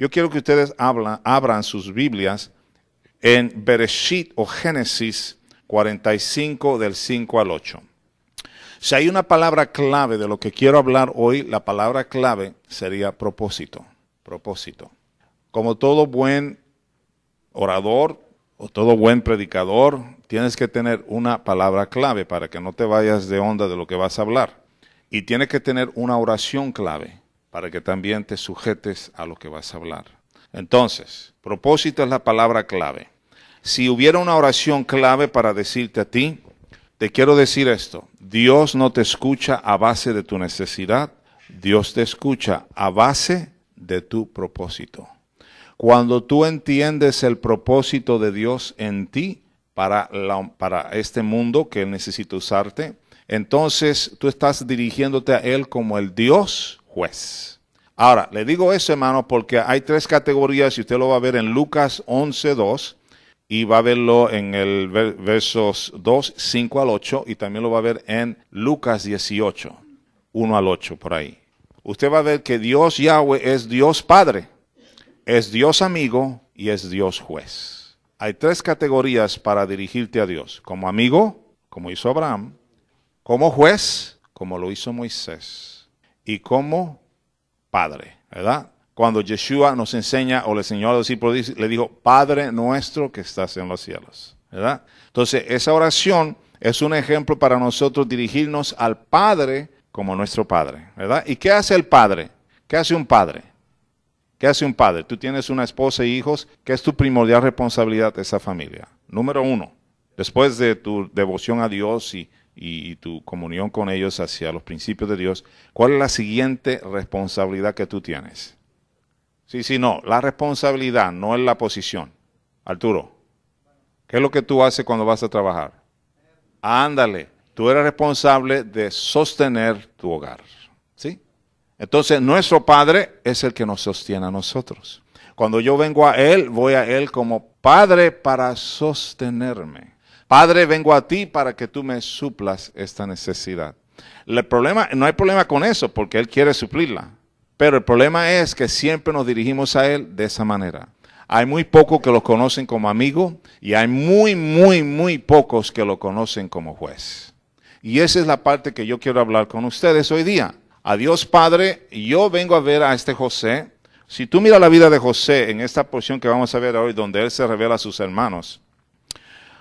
Yo quiero que ustedes abran sus Biblias en Bereshit o Génesis 45 del 5 al 8. Si hay una palabra clave de lo que quiero hablar hoy, la palabra clave sería propósito. Propósito. Como todo buen orador o todo buen predicador, tienes que tener una palabra clave para que no te vayas de onda de lo que vas a hablar. Y tienes que tener una oración clave para que también te sujetes a lo que vas a hablar. Entonces, propósito es la palabra clave. Si hubiera una oración clave para decirte a ti, te quiero decir esto: Dios no te escucha a base de tu necesidad, Dios te escucha a base de tu propósito. Cuando tú entiendes el propósito de Dios en ti para este mundo que Él necesita usarte, entonces tú estás dirigiéndote a Él como el Dios juez. Ahora, le digo eso, hermano, porque hay tres categorías y usted lo va a ver en Lucas 11:2 y va a verlo en el versos 2, 5 al 8 y también lo va a ver en Lucas 18, 1 al 8 por ahí. Usted va a ver que Dios Yahweh es Dios Padre, es Dios amigo y es Dios juez. Hay tres categorías para dirigirte a Dios: como amigo, como hizo Abraham; como juez, como lo hizo Moisés; y como Padre, ¿verdad? Cuando Yeshua nos enseña o le enseñó a los discípulos, le dijo: Padre nuestro que estás en los cielos, ¿verdad? Entonces, esa oración es un ejemplo para nosotros dirigirnos al Padre como nuestro Padre, ¿verdad? ¿Y qué hace el Padre? ¿Qué hace un padre? ¿Qué hace un padre? Tú tienes una esposa y hijos. ¿Qué es tu primordial responsabilidad de esa familia? Número uno, después de tu devoción a Dios y tu comunión con ellos hacia los principios de Dios, ¿cuál es la siguiente responsabilidad que tú tienes? Sí, no, la responsabilidad no es la posición. Arturo, ¿qué es lo que tú haces cuando vas a trabajar? Ándale, tú eres responsable de sostener tu hogar, ¿sí? Entonces, nuestro Padre es el que nos sostiene a nosotros. Cuando yo vengo a Él, voy a Él como Padre para sostenerme. Padre, vengo a ti para que tú me suplas esta necesidad. El problema, no hay problema con eso, porque Él quiere suplirla. Pero el problema es que siempre nos dirigimos a Él de esa manera. Hay muy pocos que lo conocen como amigo y hay muy pocos que lo conocen como juez. Y esa es la parte que yo quiero hablar con ustedes hoy día. A Dios Padre, yo vengo a ver a este José. Si tú miras la vida de José en esta porción que vamos a ver hoy, donde él se revela a sus hermanos,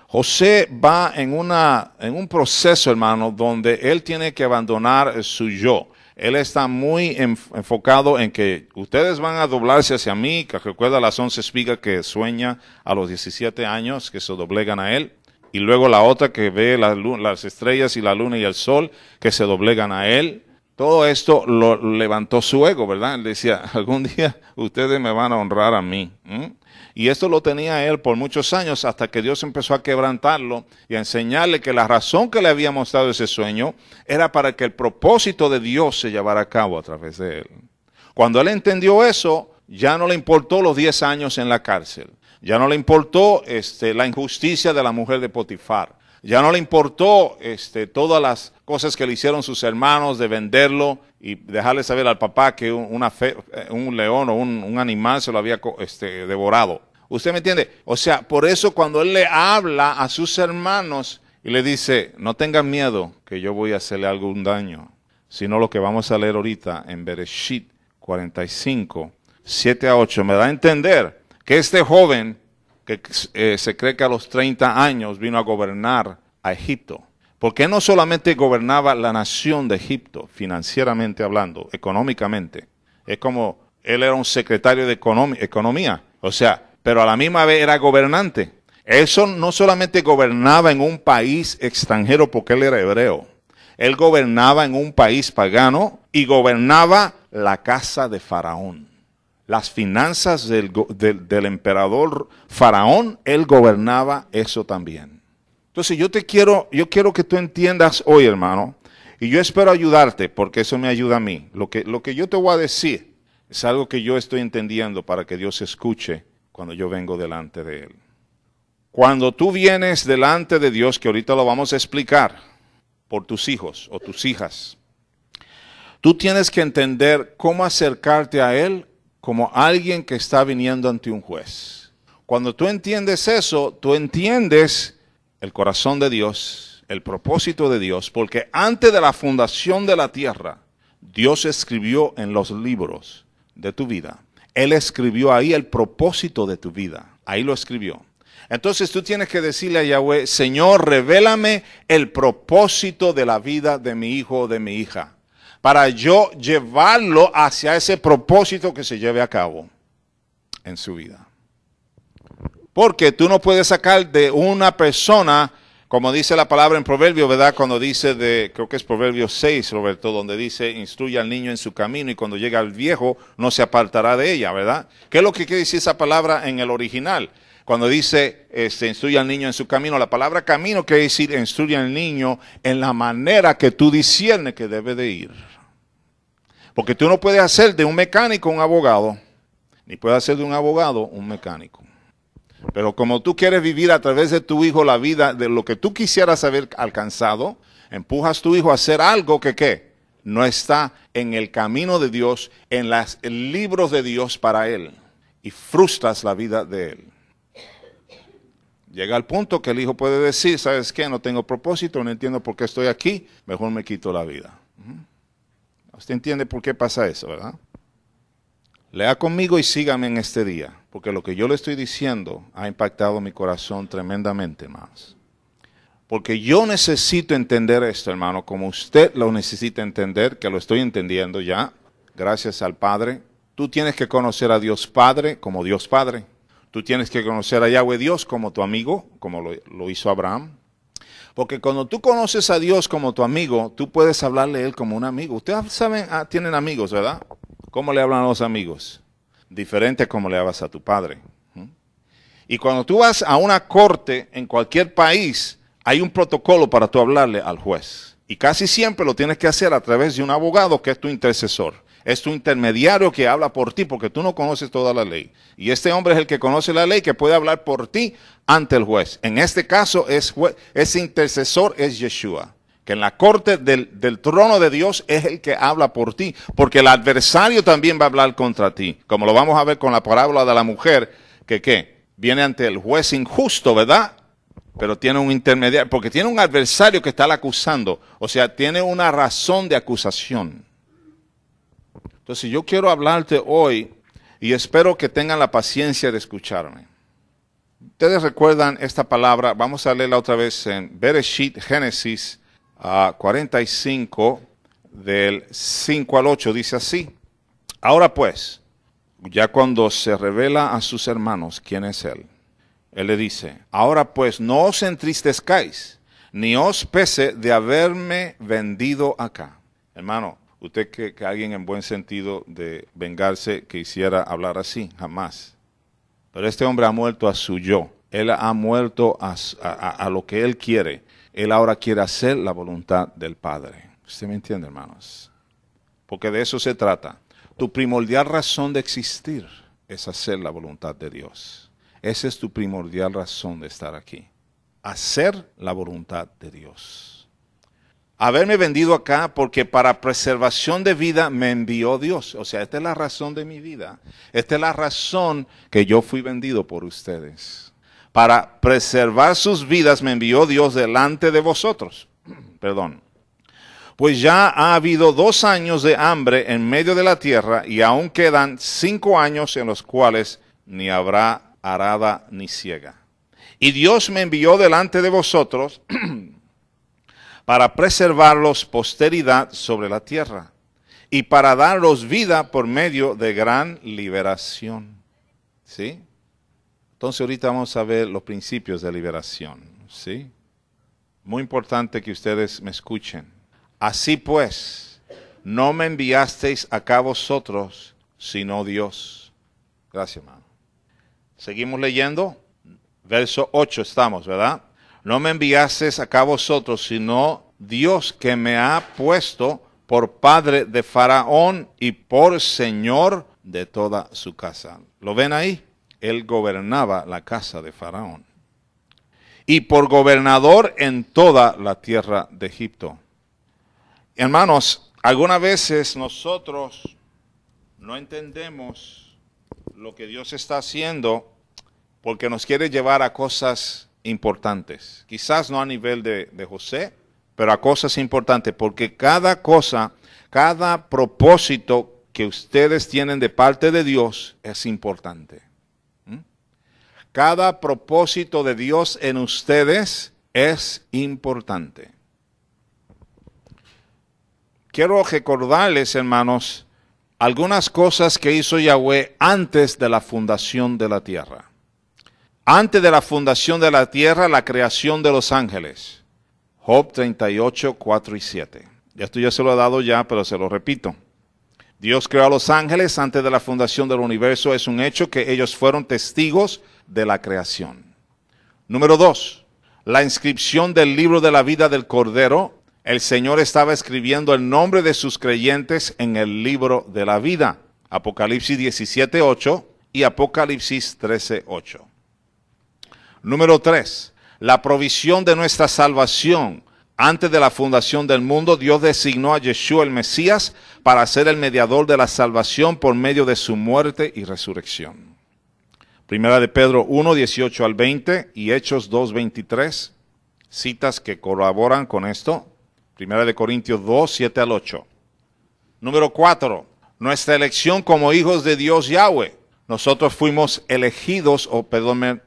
José va en un proceso, hermano, donde él tiene que abandonar su yo. Él está muy enfocado en que ustedes van a doblarse hacia mí, que recuerda las 11 espigas que sueña a los 17 años, que se doblegan a él. Y luego la otra que ve las estrellas y la luna y el sol, que se doblegan a él. Todo esto lo levantó su ego, ¿verdad? Él decía: algún día ustedes me van a honrar a mí. Y esto lo tenía él por muchos años, hasta que Dios empezó a quebrantarlo y a enseñarle que la razón que le había mostrado ese sueño era para que el propósito de Dios se llevara a cabo a través de él. Cuando él entendió eso, ya no le importó los 10 años en la cárcel. Ya no le importó la injusticia de la mujer de Potifar. Ya no le importó todas las cosas que le hicieron sus hermanos de venderlo y dejarle saber al papá que un león o un animal se lo había devorado. ¿Usted me entiende? O sea, por eso cuando él le habla a sus hermanos y le dice: no tengan miedo que yo voy a hacerle algún daño, sino lo que vamos a leer ahorita en Bereshit 45, 7 a 8, me da a entender que este joven que se cree que a los 30 años vino a gobernar a Egipto. Porque él no solamente gobernaba la nación de Egipto, financieramente hablando, económicamente. Es como él era un secretario de economía. O sea, pero a la misma vez era gobernante. Él no solamente gobernaba en un país extranjero porque él era hebreo. Él gobernaba en un país pagano y gobernaba la casa de Faraón. Las finanzas del emperador Faraón, él gobernaba eso también. Entonces yo quiero que tú entiendas hoy, hermano, y yo espero ayudarte, porque eso me ayuda a mí. Lo que yo te voy a decir es algo que yo estoy entendiendo para que Dios escuche cuando yo vengo delante de Él. Cuando tú vienes delante de Dios, que ahorita lo vamos a explicar, por tus hijos o tus hijas, tú tienes que entender cómo acercarte a Él como alguien que está viniendo ante un juez. Cuando tú entiendes eso, tú entiendes el corazón de Dios, el propósito de Dios, porque antes de la fundación de la tierra, Dios escribió en los libros de tu vida. Él escribió ahí el propósito de tu vida. Ahí lo escribió. Entonces tú tienes que decirle a Yahweh, Señor, revélame el propósito de la vida de mi hijo o de mi hija, para yo llevarlo hacia ese propósito que se lleve a cabo en su vida. Porque tú no puedes sacar de una persona, como dice la palabra en Proverbios, ¿verdad? Cuando dice creo que es Proverbios 6, Roberto, donde dice, instruye al niño en su camino y cuando llega al viejo no se apartará de ella, ¿verdad? ¿Qué es lo que quiere decir esa palabra en el original? Cuando dice, instruye al niño en su camino, la palabra camino quiere decir, instruye al niño en la manera que tú disiernes que debe de ir. Porque tú no puedes hacer de un mecánico un abogado, ni puedes hacer de un abogado un mecánico. Pero como tú quieres vivir a través de tu hijo la vida de lo que tú quisieras haber alcanzado, empujas a tu hijo a hacer algo que ¿qué? No está en el camino de Dios, en los libros de Dios para él. Y frustras la vida de él. Llega al punto que el hijo puede decir, ¿sabes qué? No tengo propósito, no entiendo por qué estoy aquí, mejor me quito la vida. Usted entiende por qué pasa eso, ¿verdad? Lea conmigo y sígame en este día, porque lo que yo le estoy diciendo ha impactado mi corazón tremendamente, hermanos. Porque yo necesito entender esto, hermano, como usted lo necesita entender, que lo estoy entendiendo ya, gracias al Padre. Tú tienes que conocer a Dios Padre como Dios Padre. Tú tienes que conocer a Yahweh Dios como tu amigo, como lo hizo Abraham. Porque cuando tú conoces a Dios como tu amigo, tú puedes hablarle a Él como un amigo. Ustedes saben, tienen amigos, ¿verdad? ¿Cómo le hablan a los amigos? Diferente a como le hablas a tu padre. Y cuando tú vas a una corte en cualquier país, hay un protocolo para tú hablarle al juez. Y casi siempre lo tienes que hacer a través de un abogado que es tu intercesor. Es tu intermediario que habla por ti porque tú no conoces toda la ley. Y este hombre es el que conoce la ley que puede hablar por ti ante el juez. En este caso, ese intercesor es Yeshua. Que en la corte del trono de Dios es el que habla por ti. Porque el adversario también va a hablar contra ti. Como lo vamos a ver con la parábola de la mujer que ¿qué? Viene ante el juez injusto, ¿verdad? Pero tiene un intermediario. Porque tiene un adversario que está la acusando. O sea, tiene una razón de acusación. Entonces yo quiero hablarte hoy y espero que tengan la paciencia de escucharme. Ustedes recuerdan esta palabra, vamos a leerla otra vez en Bereshit, Génesis 45, del 5 al 8, dice así. Ahora pues, ya cuando se revela a sus hermanos quién es él le dice, ahora pues no os entristezcáis, ni os pese de haberme vendido acá. Hermano, usted que alguien en buen sentido de vengarse quisiera hablar así, jamás. Pero este hombre ha muerto a su yo. Él ha muerto a lo que él quiere. Él ahora quiere hacer la voluntad del Padre. ¿Usted me entiende, hermanos? Porque de eso se trata. Tu primordial razón de existir es hacer la voluntad de Dios. Esa es tu primordial razón de estar aquí. Hacer la voluntad de Dios. Haberme vendido acá porque para preservación de vida me envió Dios. O sea, esta es la razón de mi vida. Esta es la razón que yo fui vendido por ustedes. Para preservar sus vidas me envió Dios delante de vosotros. Perdón. Pues ya ha habido 2 años de hambre en medio de la tierra y aún quedan 5 años en los cuales ni habrá arada ni siega. Y Dios me envió delante de vosotros para preservarlos posteridad sobre la tierra, y para darlos vida por medio de gran liberación. ¿Sí? Entonces ahorita vamos a ver los principios de liberación. ¿Sí? Muy importante que ustedes me escuchen. Así pues, no me enviasteis acá vosotros, sino Dios. Gracias, hermano. Seguimos leyendo. Verso 8 estamos, ¿verdad? No me enviasteis acá vosotros, sino Dios que me ha puesto por padre de Faraón y por señor de toda su casa. ¿Lo ven ahí? Él gobernaba la casa de Faraón. Y por gobernador en toda la tierra de Egipto. Hermanos, algunas veces nosotros no entendemos lo que Dios está haciendo porque nos quiere llevar a cosas importantes. Quizás no a nivel de José, pero a cosas importantes, porque cada cosa, cada propósito que ustedes tienen de parte de Dios es importante. Cada propósito de Dios en ustedes es importante. Quiero recordarles, hermanos, algunas cosas que hizo Yahweh antes de la fundación de la tierra. Antes de la fundación de la tierra, la creación de los ángeles. Job 38, 4 y 7. Esto ya se lo he dado ya, pero se lo repito. Dios creó a los ángeles antes de la fundación del universo. Es un hecho que ellos fueron testigos de la creación. Número 2. La inscripción del libro de la vida del Cordero. El Señor estaba escribiendo el nombre de sus creyentes en el libro de la vida. Apocalipsis 17, 8 y Apocalipsis 13, 8. Número 3. La provisión de nuestra salvación. Antes de la fundación del mundo, Dios designó a Yeshua el Mesías para ser el mediador de la salvación por medio de su muerte y resurrección. Primera de Pedro 1, 18 al 20 y Hechos 2, 23. Citas que colaboran con esto. Primera de Corintios 2, 7 al 8. Número 4. Nuestra elección como hijos de Dios Yahweh. Nosotros fuimos elegidos,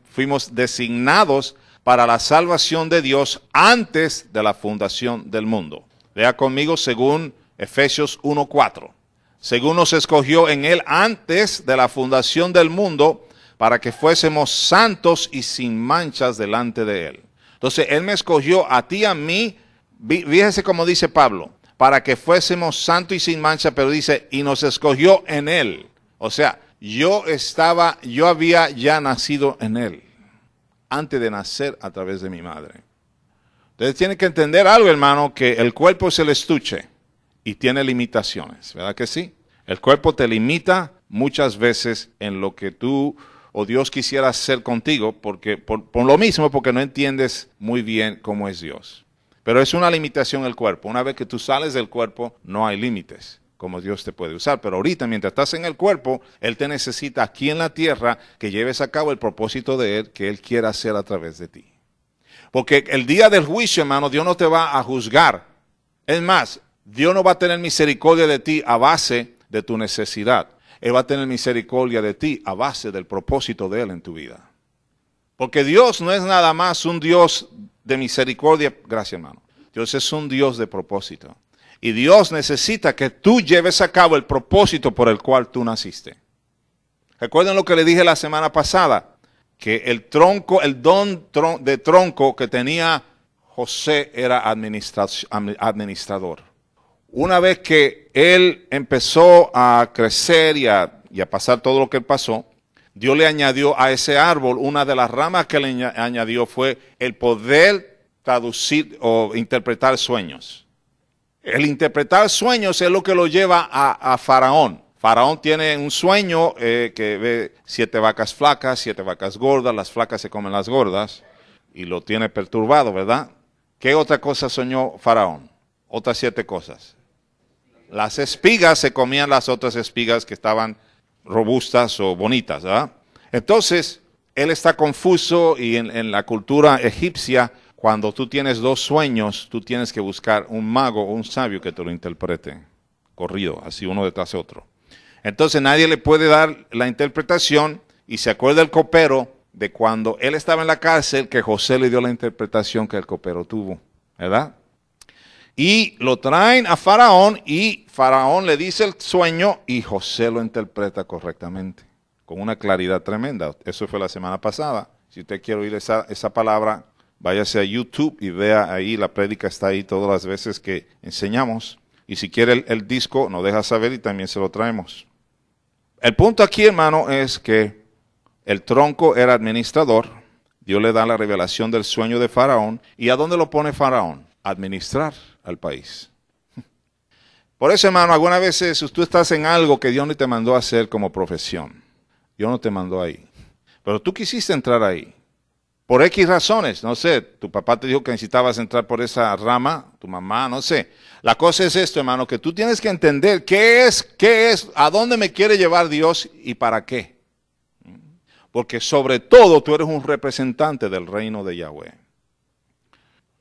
fuimos designados para la salvación de Dios antes de la fundación del mundo. Lea conmigo según Efesios 1:4. Según nos escogió en él antes de la fundación del mundo, para que fuésemos santos y sin manchas delante de él. Entonces, él me escogió a ti y a mí, fíjese cómo dice Pablo, para que fuésemos santos y sin mancha, pero dice, y nos escogió en él. O sea, yo había ya nacido en él, antes de nacer a través de mi madre. Entonces tiene que entender algo, hermano, que el cuerpo es el estuche y tiene limitaciones, ¿verdad que sí? El cuerpo te limita muchas veces en lo que tú o Dios quisiera hacer contigo, porque por lo mismo, porque no entiendes muy bien cómo es Dios. Pero es una limitación el cuerpo. Una vez que tú sales del cuerpo, no hay límites, como Dios te puede usar. Pero ahorita, mientras estás en el cuerpo, Él te necesita aquí en la tierra que lleves a cabo el propósito de Él, que Él quiera hacer a través de ti. Porque el día del juicio, hermano, Dios no te va a juzgar. Es más, Dios no va a tener misericordia de ti a base de tu necesidad. Él va a tener misericordia de ti a base del propósito de Él en tu vida. Porque Dios no es nada más un Dios de misericordia. Gracias, hermano. Dios es un Dios de propósito. Y Dios necesita que tú lleves a cabo el propósito por el cual tú naciste. Recuerden lo que le dije la semana pasada, que el don de tronco que tenía José era administrador. Una vez que él empezó a crecer y a pasar todo lo que él pasó, Dios le añadió a ese árbol, una de las ramas que le añadió fue el poder traducir o interpretar sueños. El interpretar sueños es lo que lo lleva a Faraón. Faraón tiene un sueño que ve 7 vacas flacas, 7 vacas gordas, las flacas se comen las gordas y lo tiene perturbado, ¿verdad? ¿Qué otra cosa soñó Faraón? Otras 7 cosas. Las espigas se comían las otras espigas que estaban robustas o bonitas, ¿verdad? Entonces, él está confuso y en la cultura egipcia, cuando tú tienes 2 sueños, tú tienes que buscar un mago o un sabio que te lo interprete, corrido, así uno detrás de otro. Entonces nadie le puede dar la interpretación y se acuerda el copero de cuando él estaba en la cárcel que José le dio la interpretación que el copero tuvo, ¿verdad? Y lo traen a Faraón y Faraón le dice el sueño y José lo interpreta correctamente, con una claridad tremenda. Eso fue la semana pasada. Si usted quiere oír esa palabra, váyase a YouTube y vea ahí, la prédica está ahí todas las veces que enseñamos. Y si quiere el disco, nos deja saber y también se lo traemos. El punto aquí, hermano, es que el tronco era administrador. Dios le da la revelación del sueño de Faraón. ¿Y a dónde lo pone Faraón? Administrar al país. Por eso, hermano, algunas veces tú estás en algo que Dios no te mandó a hacer como profesión. Dios no te mandó ahí. Pero tú quisiste entrar ahí. Por X razones, no sé, tu papá te dijo que necesitabas entrar por esa rama, tu mamá, no sé. La cosa es esto, hermano, que tú tienes que entender qué es, a dónde me quiere llevar Dios y para qué. porque sobre todo tú eres un representante del reino de Yahweh.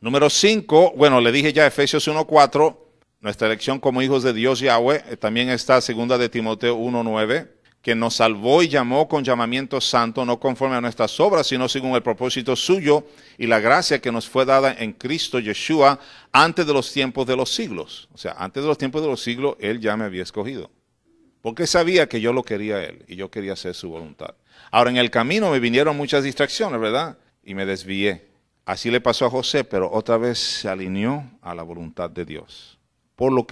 Número 5, bueno, le dije ya Efesios 1:4, nuestra elección como hijos de Dios Yahweh. También está 2 de Timoteo 1:9, que nos salvó y llamó con llamamiento santo, no conforme a nuestras obras, sino según el propósito suyo y la gracia que nos fue dada en Cristo Yeshua antes de los tiempos de los siglos. O sea, antes de los tiempos de los siglos, Él ya me había escogido. Porque sabía que yo lo quería a Él y yo quería hacer su voluntad. Ahora, en el camino me vinieron muchas distracciones, ¿verdad? Y me desvié. Así le pasó a José, pero otra vez se alineó a la voluntad de Dios. Por lo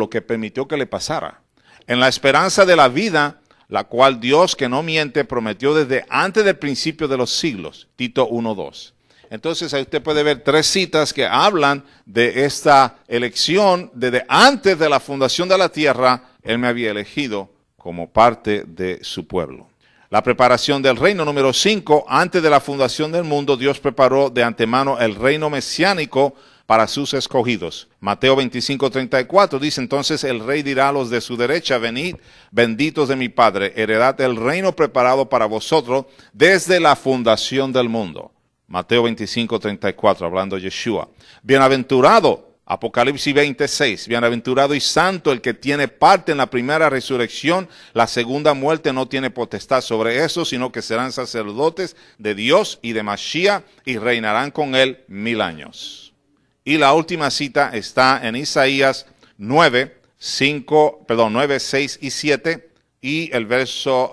que permitió que le pasara. En la esperanza de la vida, la cual Dios, que no miente, prometió desde antes del principio de los siglos. Tito 1:2. Entonces ahí usted puede ver 3 citas que hablan de esta elección. Desde antes de la fundación de la tierra, Él me había elegido como parte de su pueblo. La preparación del reino, número 5, antes de la fundación del mundo, Dios preparó de antemano el reino mesiánico para sus escogidos. Mateo 25:34 dice, entonces el rey dirá a los de su derecha, venid, benditos de mi Padre, heredad el reino preparado para vosotros desde la fundación del mundo. Mateo 25:34, hablando de Yeshua. Bienaventurado, Apocalipsis 26, bienaventurado y santo el que tiene parte en la primera resurrección, la segunda muerte no tiene potestad sobre eso, sino que serán sacerdotes de Dios y de Mashiach y reinarán con él 1000 años. Y la última cita está en Isaías 9, 6 y 7, y el verso,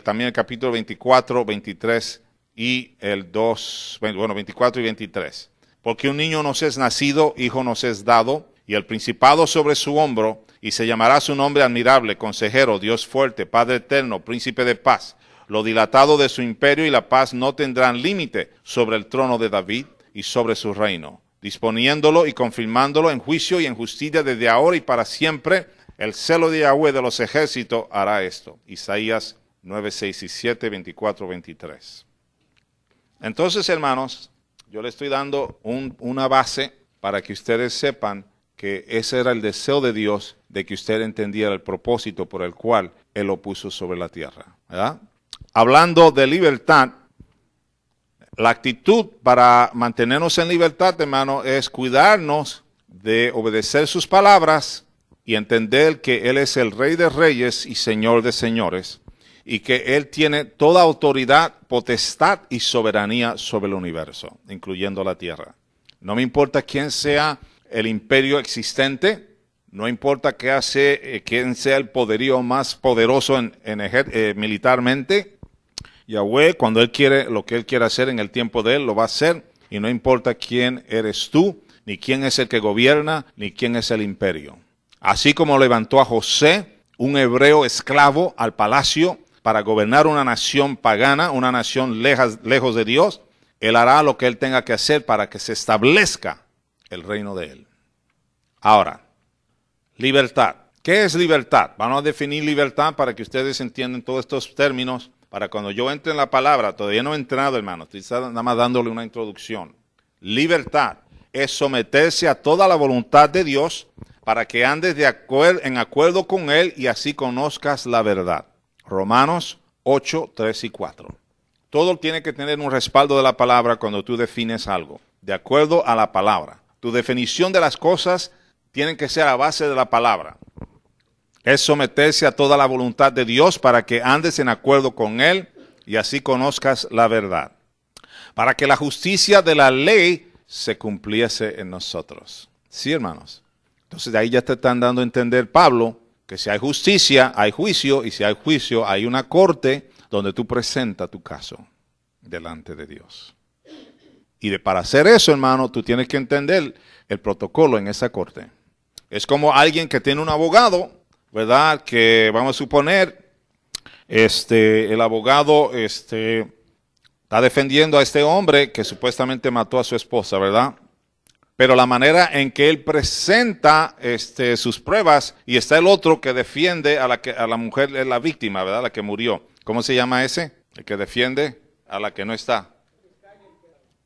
también el capítulo 24, 23 y el 24 y 23. Porque un niño nos es nacido, hijo nos es dado, y el principado sobre su hombro, y se llamará su nombre admirable, consejero, Dios fuerte, Padre eterno, príncipe de paz. Lo dilatado de su imperio y la paz no tendrán límite sobre el trono de David y sobre su reino, disponiéndolo y confirmándolo en juicio y en justicia desde ahora y para siempre. El celo de Yahweh de los ejércitos hará esto. Isaías 9, 6 y 7, 24, 23. Entonces, hermanos, yo le estoy dando una base para que ustedes sepan que ese era el deseo de Dios, de que usted entendiera el propósito por el cual Él lo puso sobre la tierra, ¿verdad? Hablando de libertad, la actitud para mantenernos en libertad, hermano, es cuidarnos de obedecer sus palabras y entender que Él es el Rey de Reyes y Señor de Señores, y que Él tiene toda autoridad, potestad y soberanía sobre el universo, incluyendo la tierra. No me importa quién sea el imperio existente, no importa quién sea el poderío más poderoso militarmente. Yahweh, cuando Él quiere, lo que Él quiere hacer en el tiempo de Él, lo va a hacer, y no importa quién eres tú, ni quién es el que gobierna, ni quién es el imperio. Así como levantó a José, un hebreo esclavo, al palacio para gobernar una nación pagana, una nación lejos de Dios, Él hará lo que Él tenga que hacer para que se establezca el reino de Él. Ahora, libertad. ¿Qué es libertad? Vamos a definir libertad para que ustedes entiendan todos estos términos. Para cuando yo entre en la palabra, todavía no he entrado, hermano, estoy nada más dándole una introducción. Libertad es someterse a toda la voluntad de Dios para que andes en acuerdo con Él y así conozcas la verdad. Romanos 8, 3 y 4. Todo tiene que tener un respaldo de la palabra cuando tú defines algo, de acuerdo a la palabra. Tu definición de las cosas tiene que ser a base de la palabra. Es someterse a toda la voluntad de Dios para que andes en acuerdo con Él y así conozcas la verdad. Para que la justicia de la ley se cumpliese en nosotros. Sí, hermanos. Entonces de ahí ya te están dando a entender, Pablo, que si hay justicia, hay juicio, y si hay juicio, hay una corte donde tú presentas tu caso delante de Dios. Y para hacer eso, hermano, tú tienes que entender el protocolo en esa corte. Es como alguien que tiene un abogado, ¿verdad? Que vamos a suponer, el abogado está defendiendo a este hombre que supuestamente mató a su esposa, ¿verdad? Pero la manera en que él presenta sus pruebas, y está el otro que defiende a la mujer, la víctima, ¿verdad? La que murió. ¿Cómo se llama ese? El que defiende a la que no está.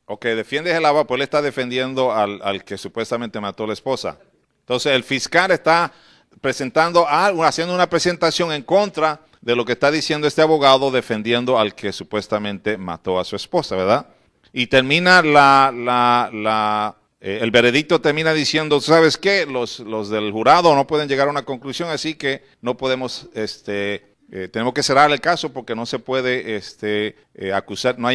Ok, defiende el abogado, pues él está defendiendo al que supuestamente mató a la esposa. Entonces el fiscal está haciendo una presentación en contra de lo que está diciendo este abogado, defendiendo al que supuestamente mató a su esposa, ¿verdad? Y termina el veredicto termina diciendo, ¿sabes qué? Los del jurado no pueden llegar a una conclusión, así que no podemos, tenemos que cerrar el caso porque no se puede acusar, no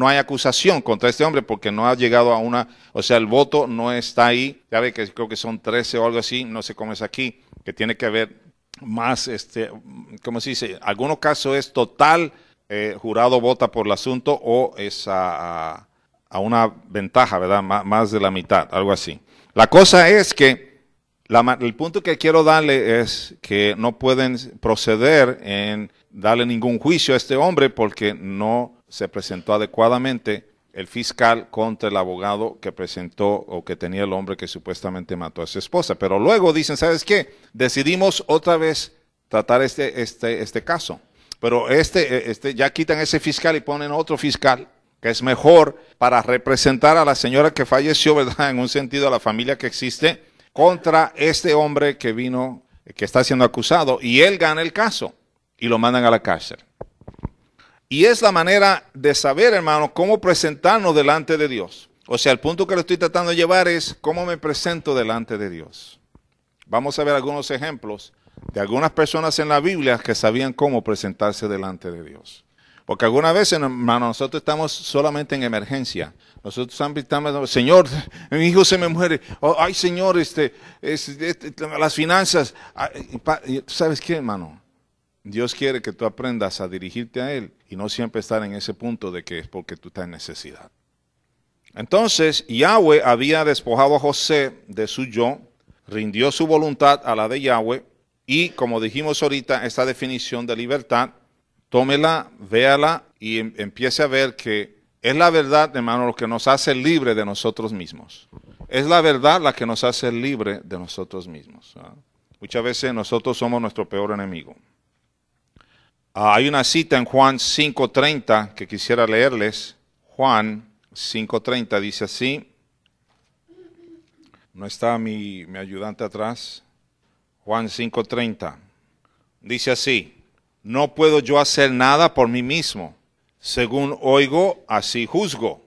hay acusación contra este hombre porque no ha llegado a o sea, el voto no está ahí, ya ve que creo que son 13 o algo así, no sé cómo es aquí, que tiene que haber más, ¿cómo se dice? Algunos casos es total, jurado vota por el asunto o es a una ventaja, ¿verdad? Más de la mitad, algo así. La cosa es que el punto que quiero darle es que no pueden proceder en darle ningún juicio a este hombre porque no se presentó adecuadamente el fiscal contra el abogado que presentó o que tenía el hombre que supuestamente mató a su esposa. Pero luego dicen, ¿sabes qué? Decidimos otra vez tratar este caso. Pero ya quitan ese fiscal y ponen otro fiscal que es mejor para representar a la señora que falleció, ¿verdad? En un sentido, a la familia que existe, contra este hombre que vino, que está siendo acusado, y él gana el caso y lo mandan a la cárcel. Y es la manera de saber, hermano, cómo presentarnos delante de Dios. O sea, el punto que le estoy tratando de llevar es cómo me presento delante de Dios. Vamos a ver algunos ejemplos de algunas personas en la Biblia que sabían cómo presentarse delante de Dios. Porque algunas veces, hermano, nosotros estamos solamente en emergencia. Nosotros estamos, Señor, mi hijo se me muere. Oh, ay, Señor, las finanzas. ¿Sabes qué, hermano? Dios quiere que tú aprendas a dirigirte a Él y no siempre estar en ese punto de que es porque tú estás en necesidad. Entonces, Yahweh había despojado a José de su yo, rindió su voluntad a la de Yahweh y, como dijimos ahorita, esta definición de libertad, tómela, véala y empiece a ver que es la verdad, hermano, lo que nos hace libre de nosotros mismos. Es la verdad la que nos hace libre de nosotros mismos. Muchas veces nosotros somos nuestro peor enemigo. Hay una cita en Juan 5:30 que quisiera leerles. Juan 5:30 dice así. No está mi ayudante atrás. Juan 5:30. Dice así. No puedo yo hacer nada por mí mismo. Según oigo, así juzgo.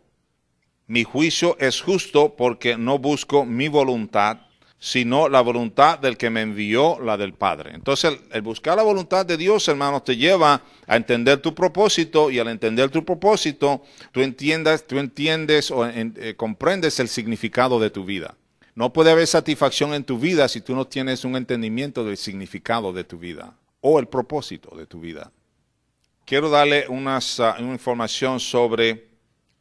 Mi juicio es justo porque no busco mi voluntad, sino la voluntad del que me envió, la del Padre. Entonces, el buscar la voluntad de Dios, hermanos, te lleva a entender tu propósito, y al entender tu propósito, tú entiendes o comprendes el significado de tu vida. No puede haber satisfacción en tu vida si tú no tienes un entendimiento del significado de tu vida o el propósito de tu vida. Quiero darle una información sobre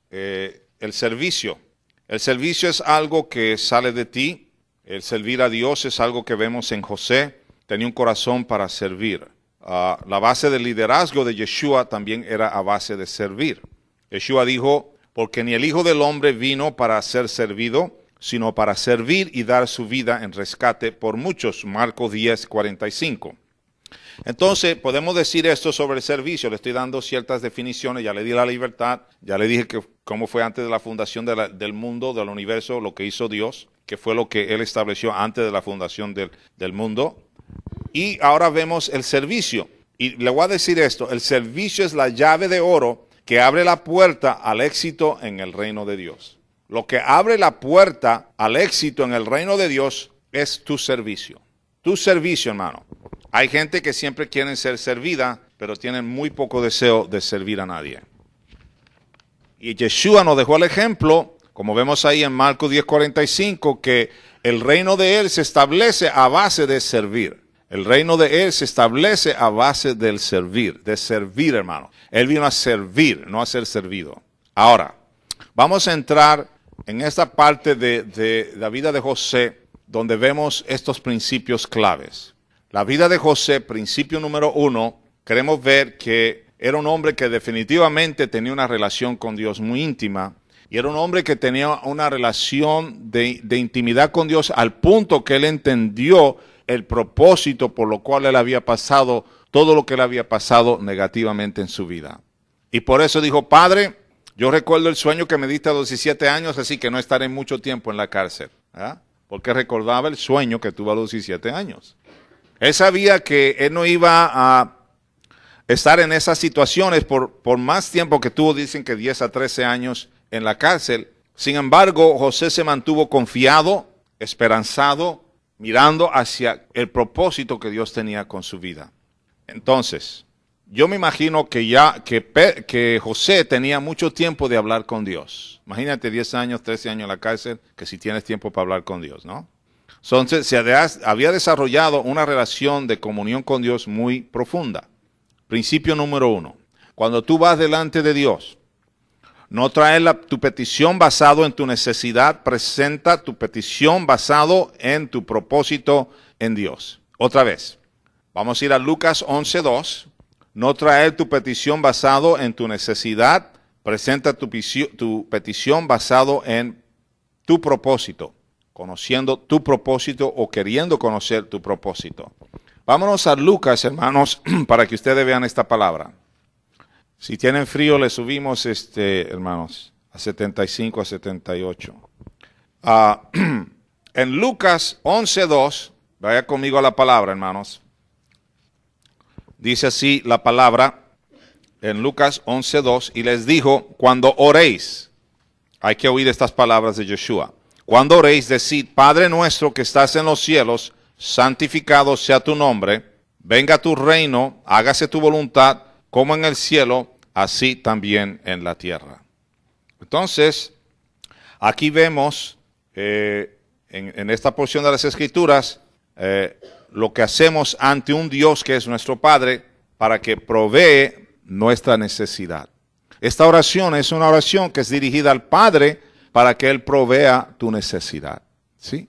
el servicio. El servicio es algo que sale de ti. El servir a Dios es algo que vemos en José. Tenía un corazón para servir. La base del liderazgo de Yeshua también era a base de servir. Yeshua dijo, porque ni el Hijo del Hombre vino para ser servido, sino para servir y dar su vida en rescate por muchos. Marcos 10:45. Entonces, podemos decir esto sobre el servicio. Le estoy dando ciertas definiciones, ya le di la libertad, ya le dije que cómo fue antes de la fundación del mundo, del universo, lo que hizo Dios, que fue lo que Él estableció antes de la fundación del mundo. Y ahora vemos el servicio. Y le voy a decir esto, el servicio es la llave de oro que abre la puerta al éxito en el reino de Dios. Lo que abre la puerta al éxito en el reino de Dios es tu servicio. Tu servicio, hermano. Hay gente que siempre quieren ser servida, pero tienen muy poco deseo de servir a nadie. Y Yeshua nos dejó el ejemplo, como vemos ahí en Marcos 10:45, que el reino de Él se establece a base de servir. El reino de Él se establece a base del servir, hermano. Él vino a servir, no a ser servido. Ahora, vamos a entrar en esta parte de la vida de José, donde vemos estos principios claves. La vida de José, principio número 1, queremos ver que era un hombre que definitivamente tenía una relación con Dios muy íntima, y era un hombre que tenía una relación de intimidad con Dios al punto que él entendió el propósito por lo cual él había pasado todo lo que él había pasado negativamente en su vida. Y por eso dijo, Padre, yo recuerdo el sueño que me diste a los 17 años, así que no estaré mucho tiempo en la cárcel. ¿Ah? Porque recordaba el sueño que tuvo a los 17 años. Él sabía que él no iba a estar en esas situaciones por más tiempo que tuvo, dicen que 10 a 13 años en la cárcel. Sin embargo, José se mantuvo confiado, esperanzado, mirando hacia el propósito que Dios tenía con su vida. Entonces, yo me imagino que José tenía mucho tiempo de hablar con Dios. Imagínate 10 años, 13 años en la cárcel, que si tienes tiempo para hablar con Dios, ¿no? Entonces, había desarrollado una relación de comunión con Dios muy profunda. Principio número 1. Cuando tú vas delante de Dios, no traes tu petición basado en tu necesidad, presenta tu petición basado en tu propósito en Dios. Otra vez, vamos a ir a Lucas 11:2. No traer tu petición basado en tu necesidad, presenta tu petición basado en tu propósito, conociendo tu propósito o queriendo conocer tu propósito. Vámonos a Lucas, hermanos, para que ustedes vean esta palabra. Si tienen frío, le subimos, hermanos, a 75, a 78. En Lucas 11:2, vaya conmigo a la palabra, hermanos. Dice así la palabra en Lucas 11:2, y les dijo, cuando oréis, hay que oír estas palabras de Yeshua. Cuando oréis, decid, Padre nuestro que estás en los cielos, santificado sea tu nombre, venga tu reino, hágase tu voluntad, como en el cielo, así también en la tierra. Entonces, aquí vemos en esta porción de las Escrituras lo que hacemos ante un Dios que es nuestro Padre para que provee nuestra necesidad. Esta oración es una oración que es dirigida al Padre para que Él provea tu necesidad. ¿Sí?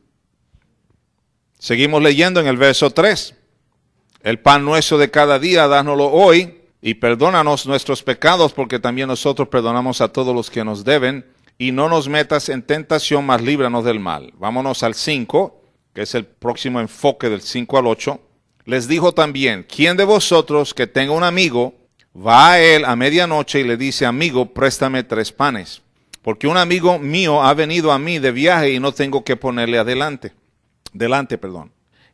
Seguimos leyendo en el verso 3. El pan nuestro de cada día, dánoslo hoy, y perdónanos nuestros pecados, porque también nosotros perdonamos a todos los que nos deben, y no nos metas en tentación, mas líbranos del mal. Vámonos al 5, que es el próximo enfoque del 5 al 8. Les dijo también, ¿quién de vosotros que tenga un amigo, va a él a medianoche y le dice, amigo, préstame 3 panes? Porque un amigo mío ha venido a mí de viaje y no tengo que ponerle delante.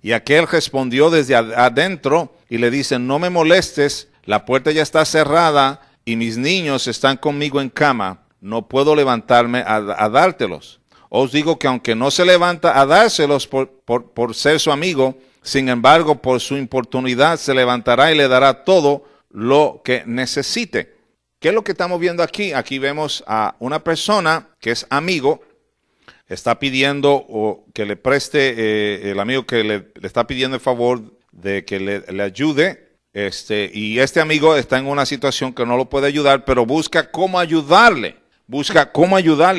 Y aquel respondió desde adentro y le dice, no me molestes, la puerta ya está cerrada y mis niños están conmigo en cama, no puedo levantarme a dártelos. Os digo que aunque no se levanta a dárselos por ser su amigo, sin embargo por su importunidad se levantará y le dará todo lo que necesite. ¿Qué es lo que estamos viendo aquí? Aquí vemos a una persona que es amigo, está pidiendo que le preste, el amigo que le está pidiendo el favor de que le ayude, y este amigo está en una situación que no lo puede ayudar, pero busca cómo ayudarle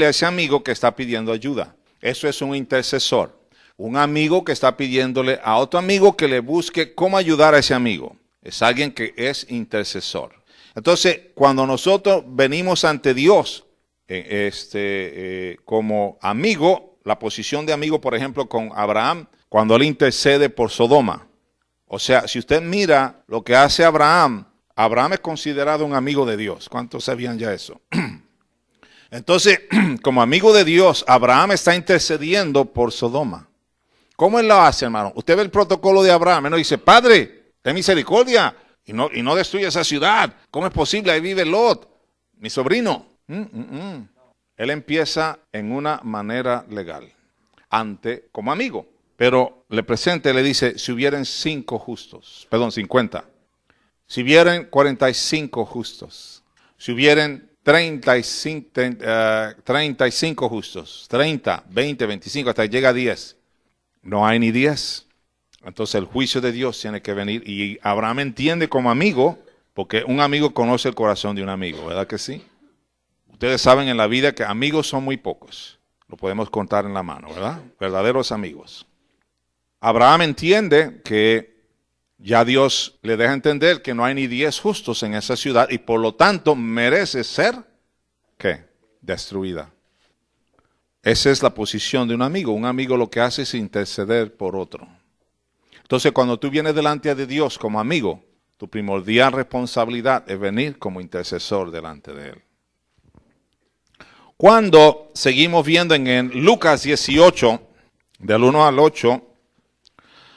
a ese amigo que está pidiendo ayuda. Eso es un intercesor, un amigo que está pidiéndole a otro amigo que le busque cómo ayudar a ese amigo. Es alguien que es intercesor. Entonces, cuando nosotros venimos ante Dios, como amigo, la posición de amigo, por ejemplo, con Abraham, cuando él intercede por Sodoma. O sea, si usted mira lo que hace Abraham, Abraham es considerado un amigo de Dios. ¿Cuántos sabían ya eso? Entonces, como amigo de Dios, Abraham está intercediendo por Sodoma. ¿Cómo él lo hace, hermano? Usted ve el protocolo de Abraham, él no dice, Padre, ten misericordia y no destruya esa ciudad. ¿Cómo es posible? Ahí vive Lot, mi sobrino. Él empieza en una manera legal, como amigo, pero le presenta y le dice, si hubieran 50, si hubieran 45 justos, si hubieran 35 justos, 30, 20, 25, hasta que llega a 10, no hay ni 10, entonces el juicio de Dios tiene que venir, y Abraham entiende como amigo, porque un amigo conoce el corazón de un amigo, ¿verdad que sí? Ustedes saben en la vida que amigos son muy pocos. Lo podemos contar en la mano, ¿verdad? Verdaderos amigos. Abraham entiende que ya Dios le deja entender que no hay ni 10 justos en esa ciudad y por lo tanto merece ser, ¿qué? Destruida. Esa es la posición de un amigo. Un amigo lo que hace es interceder por otro. Entonces, cuando tú vienes delante de Dios como amigo, tu primordial responsabilidad es venir como intercesor delante de Él. Cuando seguimos viendo en Lucas 18, del 1 al 8,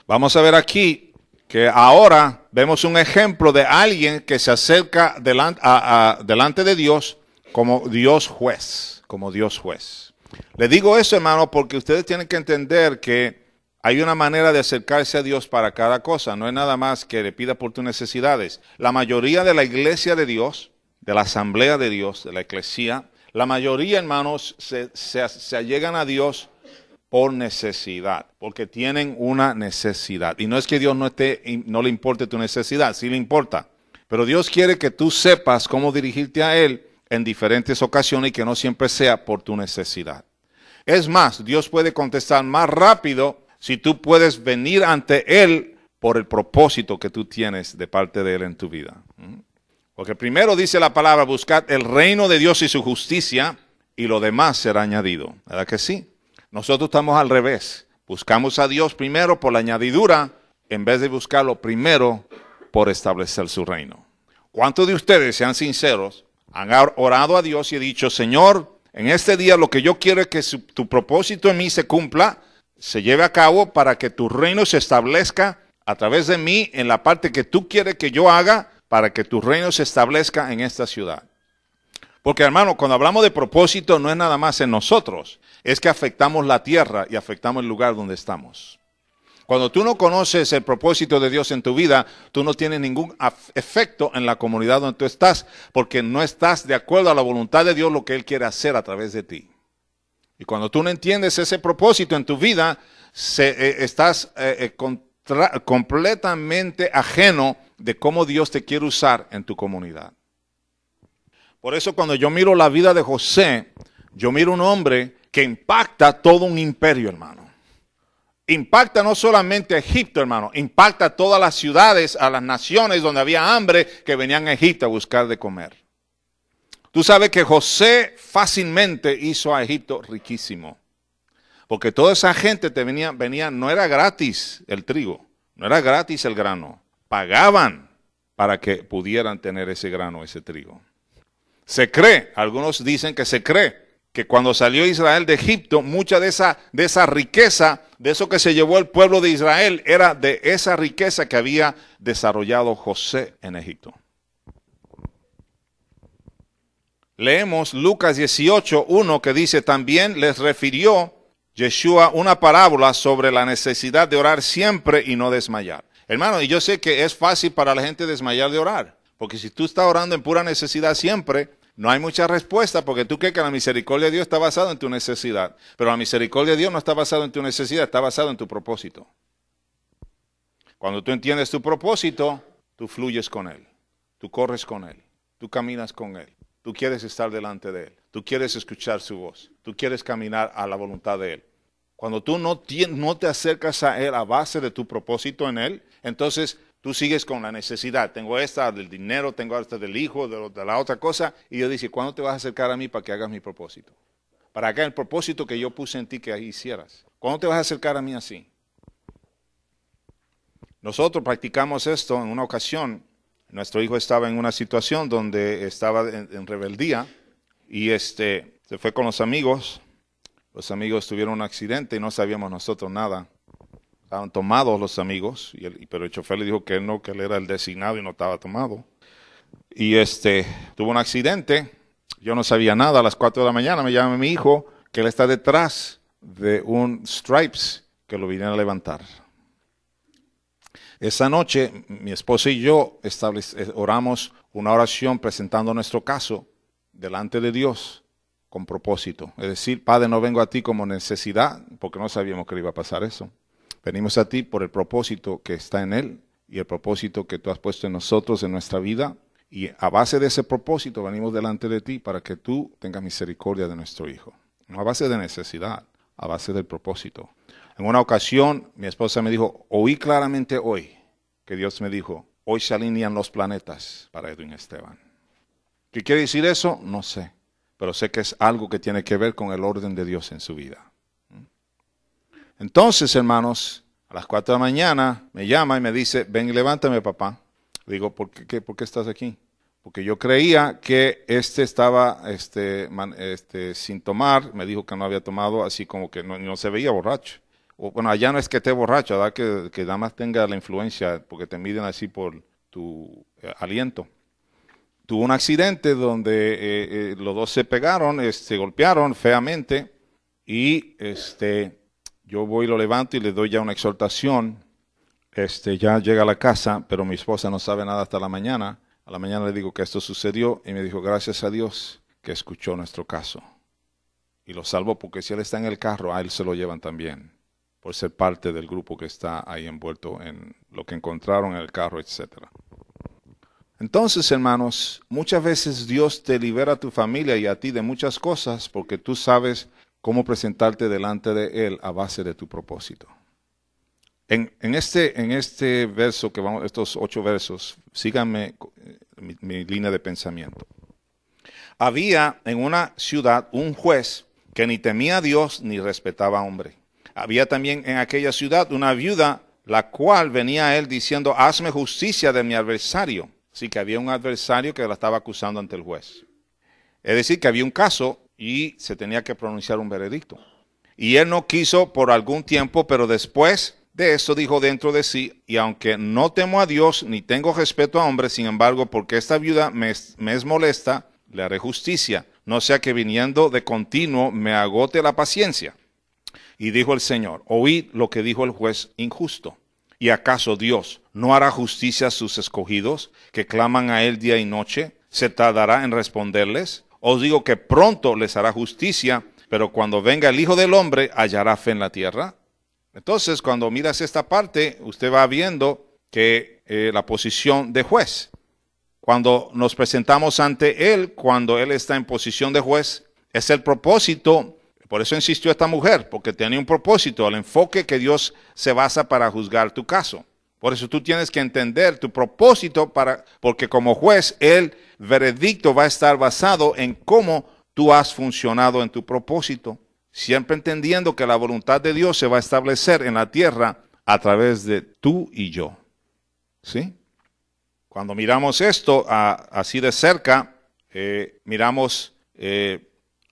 vamos a ver aquí que ahora vemos un ejemplo de alguien que se acerca delante de Dios como Dios juez, como Dios juez. Le digo eso, hermano, porque ustedes tienen que entender que hay una manera de acercarse a Dios para cada cosa. No es nada más que le pida por tus necesidades. La mayoría de la iglesia de Dios, de la asamblea de Dios, de la eclesía, la mayoría, hermanos, se allegan a Dios por necesidad, porque tienen una necesidad. Y no es que Dios no le importe tu necesidad, sí le importa. Pero Dios quiere que tú sepas cómo dirigirte a Él en diferentes ocasiones y que no siempre sea por tu necesidad. Es más, Dios puede contestar más rápido si tú puedes venir ante Él por el propósito que tú tienes de parte de Él en tu vida. Porque primero dice la palabra, buscad el reino de Dios y su justicia y lo demás será añadido. ¿Verdad que sí? Nosotros estamos al revés. Buscamos a Dios primero por la añadidura en vez de buscarlo primero por establecer su reino. ¿Cuántos de ustedes, sean sinceros, han orado a Dios y he dicho, Señor, en este día lo que yo quiero es que tu propósito en mí se cumpla, se lleve a cabo para que tu reino se establezca a través de mí en la parte que tú quieres que yo haga para que tu reino se establezca en esta ciudad? Porque, hermano, cuando hablamos de propósito no es nada más en nosotros, es que afectamos la tierra y afectamos el lugar donde estamos. Cuando tú no conoces el propósito de Dios en tu vida, tú no tienes ningún efecto en la comunidad donde tú estás, porque no estás de acuerdo a la voluntad de Dios, lo que Él quiere hacer a través de ti. Y cuando tú no entiendes ese propósito en tu vida, estás completamente ajeno de cómo Dios te quiere usar en tu comunidad. Por eso cuando yo miro la vida de José, yo miro un hombre que impacta todo un imperio, hermano. Impacta no solamente a Egipto, hermano, impacta a todas las ciudades, a las naciones donde había hambre que venían a Egipto a buscar de comer. Tú sabes que José fácilmente hizo a Egipto riquísimo. Porque toda esa gente venía, no era gratis el trigo, no era gratis el grano. Pagaban para que pudieran tener ese grano, ese trigo. Se cree, algunos dicen que se cree, que cuando salió Israel de Egipto, mucha de esa riqueza, de eso que se llevó el pueblo de Israel, era de esa riqueza que había desarrollado José en Egipto. Leemos Lucas 18:1 que dice, también les refirió Yeshua una parábola sobre la necesidad de orar siempre y no desmayar. Hermano, y yo sé que es fácil para la gente desmayar de orar, porque si tú estás orando en pura necesidad siempre, no hay mucha respuesta, porque tú crees que la misericordia de Dios está basada en tu necesidad. Pero la misericordia de Dios no está basada en tu necesidad, está basada en tu propósito. Cuando tú entiendes tu propósito, tú fluyes con Él, tú corres con Él, tú caminas con Él, tú quieres estar delante de Él, tú quieres escuchar su voz, tú quieres caminar a la voluntad de Él. Cuando tú no te acercas a Él a base de tu propósito en Él, entonces tú sigues con la necesidad. Tengo esta del dinero, tengo esta del hijo, de la otra cosa. Y Dios dice, ¿cuándo te vas a acercar a mí para que hagas mi propósito? Para que hagas el propósito que yo puse en ti que hicieras. ¿Cuándo te vas a acercar a mí así? Nosotros practicamos esto en una ocasión. Nuestro hijo estaba en una situación donde estaba en rebeldía y se fue con los amigos. Los amigos tuvieron un accidente y no sabíamos nosotros nada. Estaban tomados los amigos, pero el chofer le dijo que él era el designado y no estaba tomado. Y tuvo un accidente, yo no sabía nada, a las 4 de la mañana me llama mi hijo que él está detrás de un Stripes que lo vinieron a levantar. Esa noche mi esposa y yo oramos una oración presentando nuestro caso delante de Dios con propósito. Es decir, Padre, no vengo a ti como necesidad, porque no sabíamos que iba a pasar eso. Venimos a ti por el propósito que está en Él y el propósito que tú has puesto en nosotros, en nuestra vida. Y a base de ese propósito venimos delante de ti para que tú tengas misericordia de nuestro hijo. No a base de necesidad, a base del propósito. En una ocasión mi esposa me dijo, oí claramente hoy que Dios me dijo, hoy se alinean los planetas para Edwin Esteban. ¿Qué quiere decir eso? No sé, pero sé que es algo que tiene que ver con el orden de Dios en su vida. Entonces, hermanos, a las 4 de la mañana me llama y me dice, ven y levántame, papá. Digo, ¿por qué estás aquí? Porque yo creía que estaba sin tomar, me dijo que no había tomado, así como que no se veía borracho. bueno, allá no es que esté borracho, ¿verdad? Que nada más tenga la influencia, porque te miden así por tu aliento. Tuvo un accidente donde los dos se pegaron, se golpearon feamente y yo voy y lo levanto y le doy ya una exhortación. Ya llega a la casa, pero mi esposa no sabe nada hasta la mañana. A la mañana le digo que esto sucedió y me dijo, gracias a Dios que escuchó nuestro caso. Y lo salvó porque si él está en el carro, a él se lo llevan también, por ser parte del grupo que está ahí envuelto en lo que encontraron en el carro, etc. Entonces, hermanos, muchas veces Dios te libera a tu familia y a ti de muchas cosas porque tú sabes cómo presentarte delante de Él a base de tu propósito. En este verso, que vamos, estos 8 versos, síganme mi línea de pensamiento. Había en una ciudad un juez que ni temía a Dios ni respetaba a hombre. Había también en aquella ciudad una viuda, la cual venía a él diciendo, hazme justicia de mi adversario. Así que había un adversario que la estaba acusando ante el juez. Es decir, que había un caso y se tenía que pronunciar un veredicto. Y él no quiso por algún tiempo, pero después de eso dijo dentro de sí, y aunque no temo a Dios ni tengo respeto a hombres, sin embargo, porque esta viuda me es molesta, le haré justicia, no sea que viniendo de continuo me agote la paciencia. Y dijo el Señor, oíd lo que dijo el juez injusto. ¿Y acaso Dios no hará justicia a sus escogidos, que claman a él día y noche? ¿Se tardará en responderles? Os digo que pronto les hará justicia, pero cuando venga el Hijo del Hombre, ¿hallará fe en la tierra? Entonces, cuando miras esta parte, usted va viendo que la posición de juez. Cuando nos presentamos ante Él, cuando Él está en posición de juez, es el propósito. Por eso insistió esta mujer, porque tenía un propósito, el enfoque que Dios se basa para juzgar tu caso. Por eso tú tienes que entender tu propósito, porque como juez, el veredicto va a estar basado en cómo tú has funcionado en tu propósito. Siempre entendiendo que la voluntad de Dios se va a establecer en la tierra a través de tú y yo. ¿Sí? Cuando miramos esto así de cerca, miramos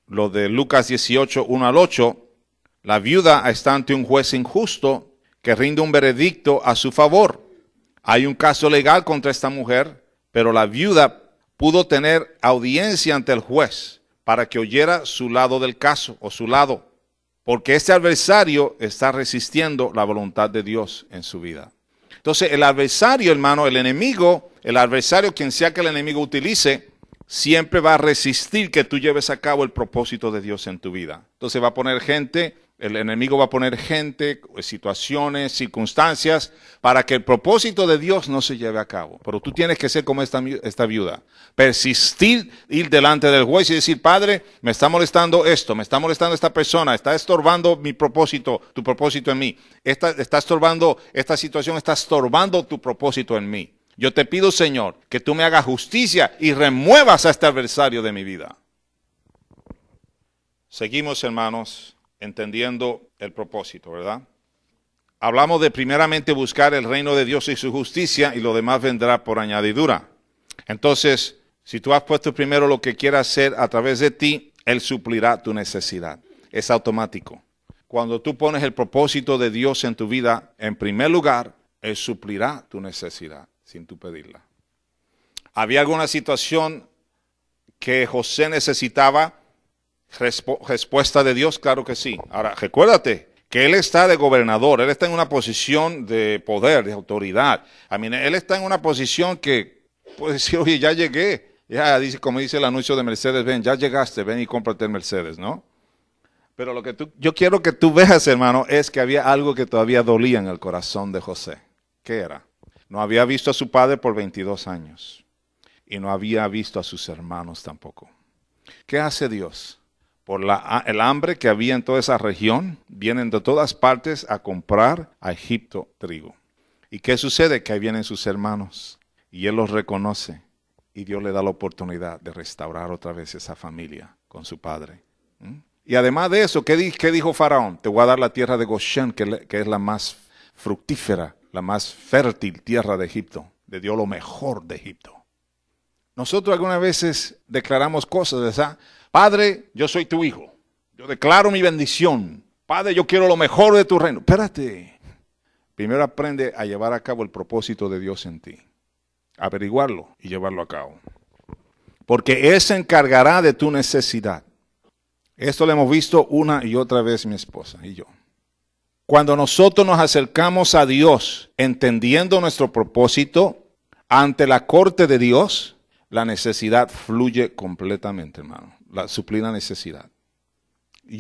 lo de Lucas 18, 1 al 8, la viuda está ante un juez injusto que rinde un veredicto a su favor. Hay un caso legal contra esta mujer, pero la viuda pudo tener audiencia ante el juez para que oyera su lado del caso o su lado, porque este adversario está resistiendo la voluntad de Dios en su vida. Entonces el adversario, hermano, el enemigo, el adversario, quien sea que el enemigo utilice, siempre va a resistir que tú lleves a cabo el propósito de Dios en tu vida. Entonces va a poner gente, el enemigo va a poner gente, situaciones, circunstancias, para que el propósito de Dios no se lleve a cabo. Pero tú tienes que ser como esta viuda. Persistir, ir delante del juez y decir, Padre, me está molestando esto, me está molestando esta persona, está estorbando mi propósito, tu propósito en mí. Esta situación está estorbando tu propósito en mí. Yo te pido, Señor, que tú me hagas justicia y remuevas a este adversario de mi vida. Seguimos, hermanos, entendiendo el propósito, ¿verdad? Hablamos de primeramente buscar el reino de Dios y su justicia y lo demás vendrá por añadidura. Entonces, si tú has puesto primero lo que quiera hacer a través de ti, Él suplirá tu necesidad. Es automático. Cuando tú pones el propósito de Dios en tu vida en primer lugar, Él suplirá tu necesidad sin tú pedirla. ¿Había alguna situación que José necesitaba respuesta de Dios? Claro que sí. Ahora, recuérdate que él está de gobernador, él está en una posición de poder, de autoridad. Él está en una posición que puede decir, oye, ya llegué. Ya dice, como dice el anuncio de Mercedes, ven, ya llegaste, ven y cómprate el Mercedes, ¿no? Pero lo que yo quiero que tú veas, hermano, es que había algo que todavía dolía en el corazón de José. ¿Qué era? No había visto a su padre por 22 años y no había visto a sus hermanos tampoco. ¿Qué hace Dios? Por el hambre que había en toda esa región, vienen de todas partes a comprar a Egipto trigo. ¿Y qué sucede? Que ahí vienen sus hermanos y él los reconoce y Dios le da la oportunidad de restaurar otra vez esa familia con su padre. Y además de eso, ¿qué dijo Faraón? Te voy a dar la tierra de Goshen, que es la más fructífera, la más fértil tierra de Egipto. Le dio lo mejor de Egipto. Nosotros algunas veces declaramos cosas, ¿verdad? Padre, yo soy tu hijo. Yo declaro mi bendición. Padre, yo quiero lo mejor de tu reino. Espérate. Primero aprende a llevar a cabo el propósito de Dios en ti. Averiguarlo y llevarlo a cabo. Porque Él se encargará de tu necesidad. Esto lo hemos visto una y otra vez mi esposa y yo. Cuando nosotros nos acercamos a Dios, entendiendo nuestro propósito, ante la corte de Dios, la necesidad fluye completamente, hermano. Suplir la necesidad. Y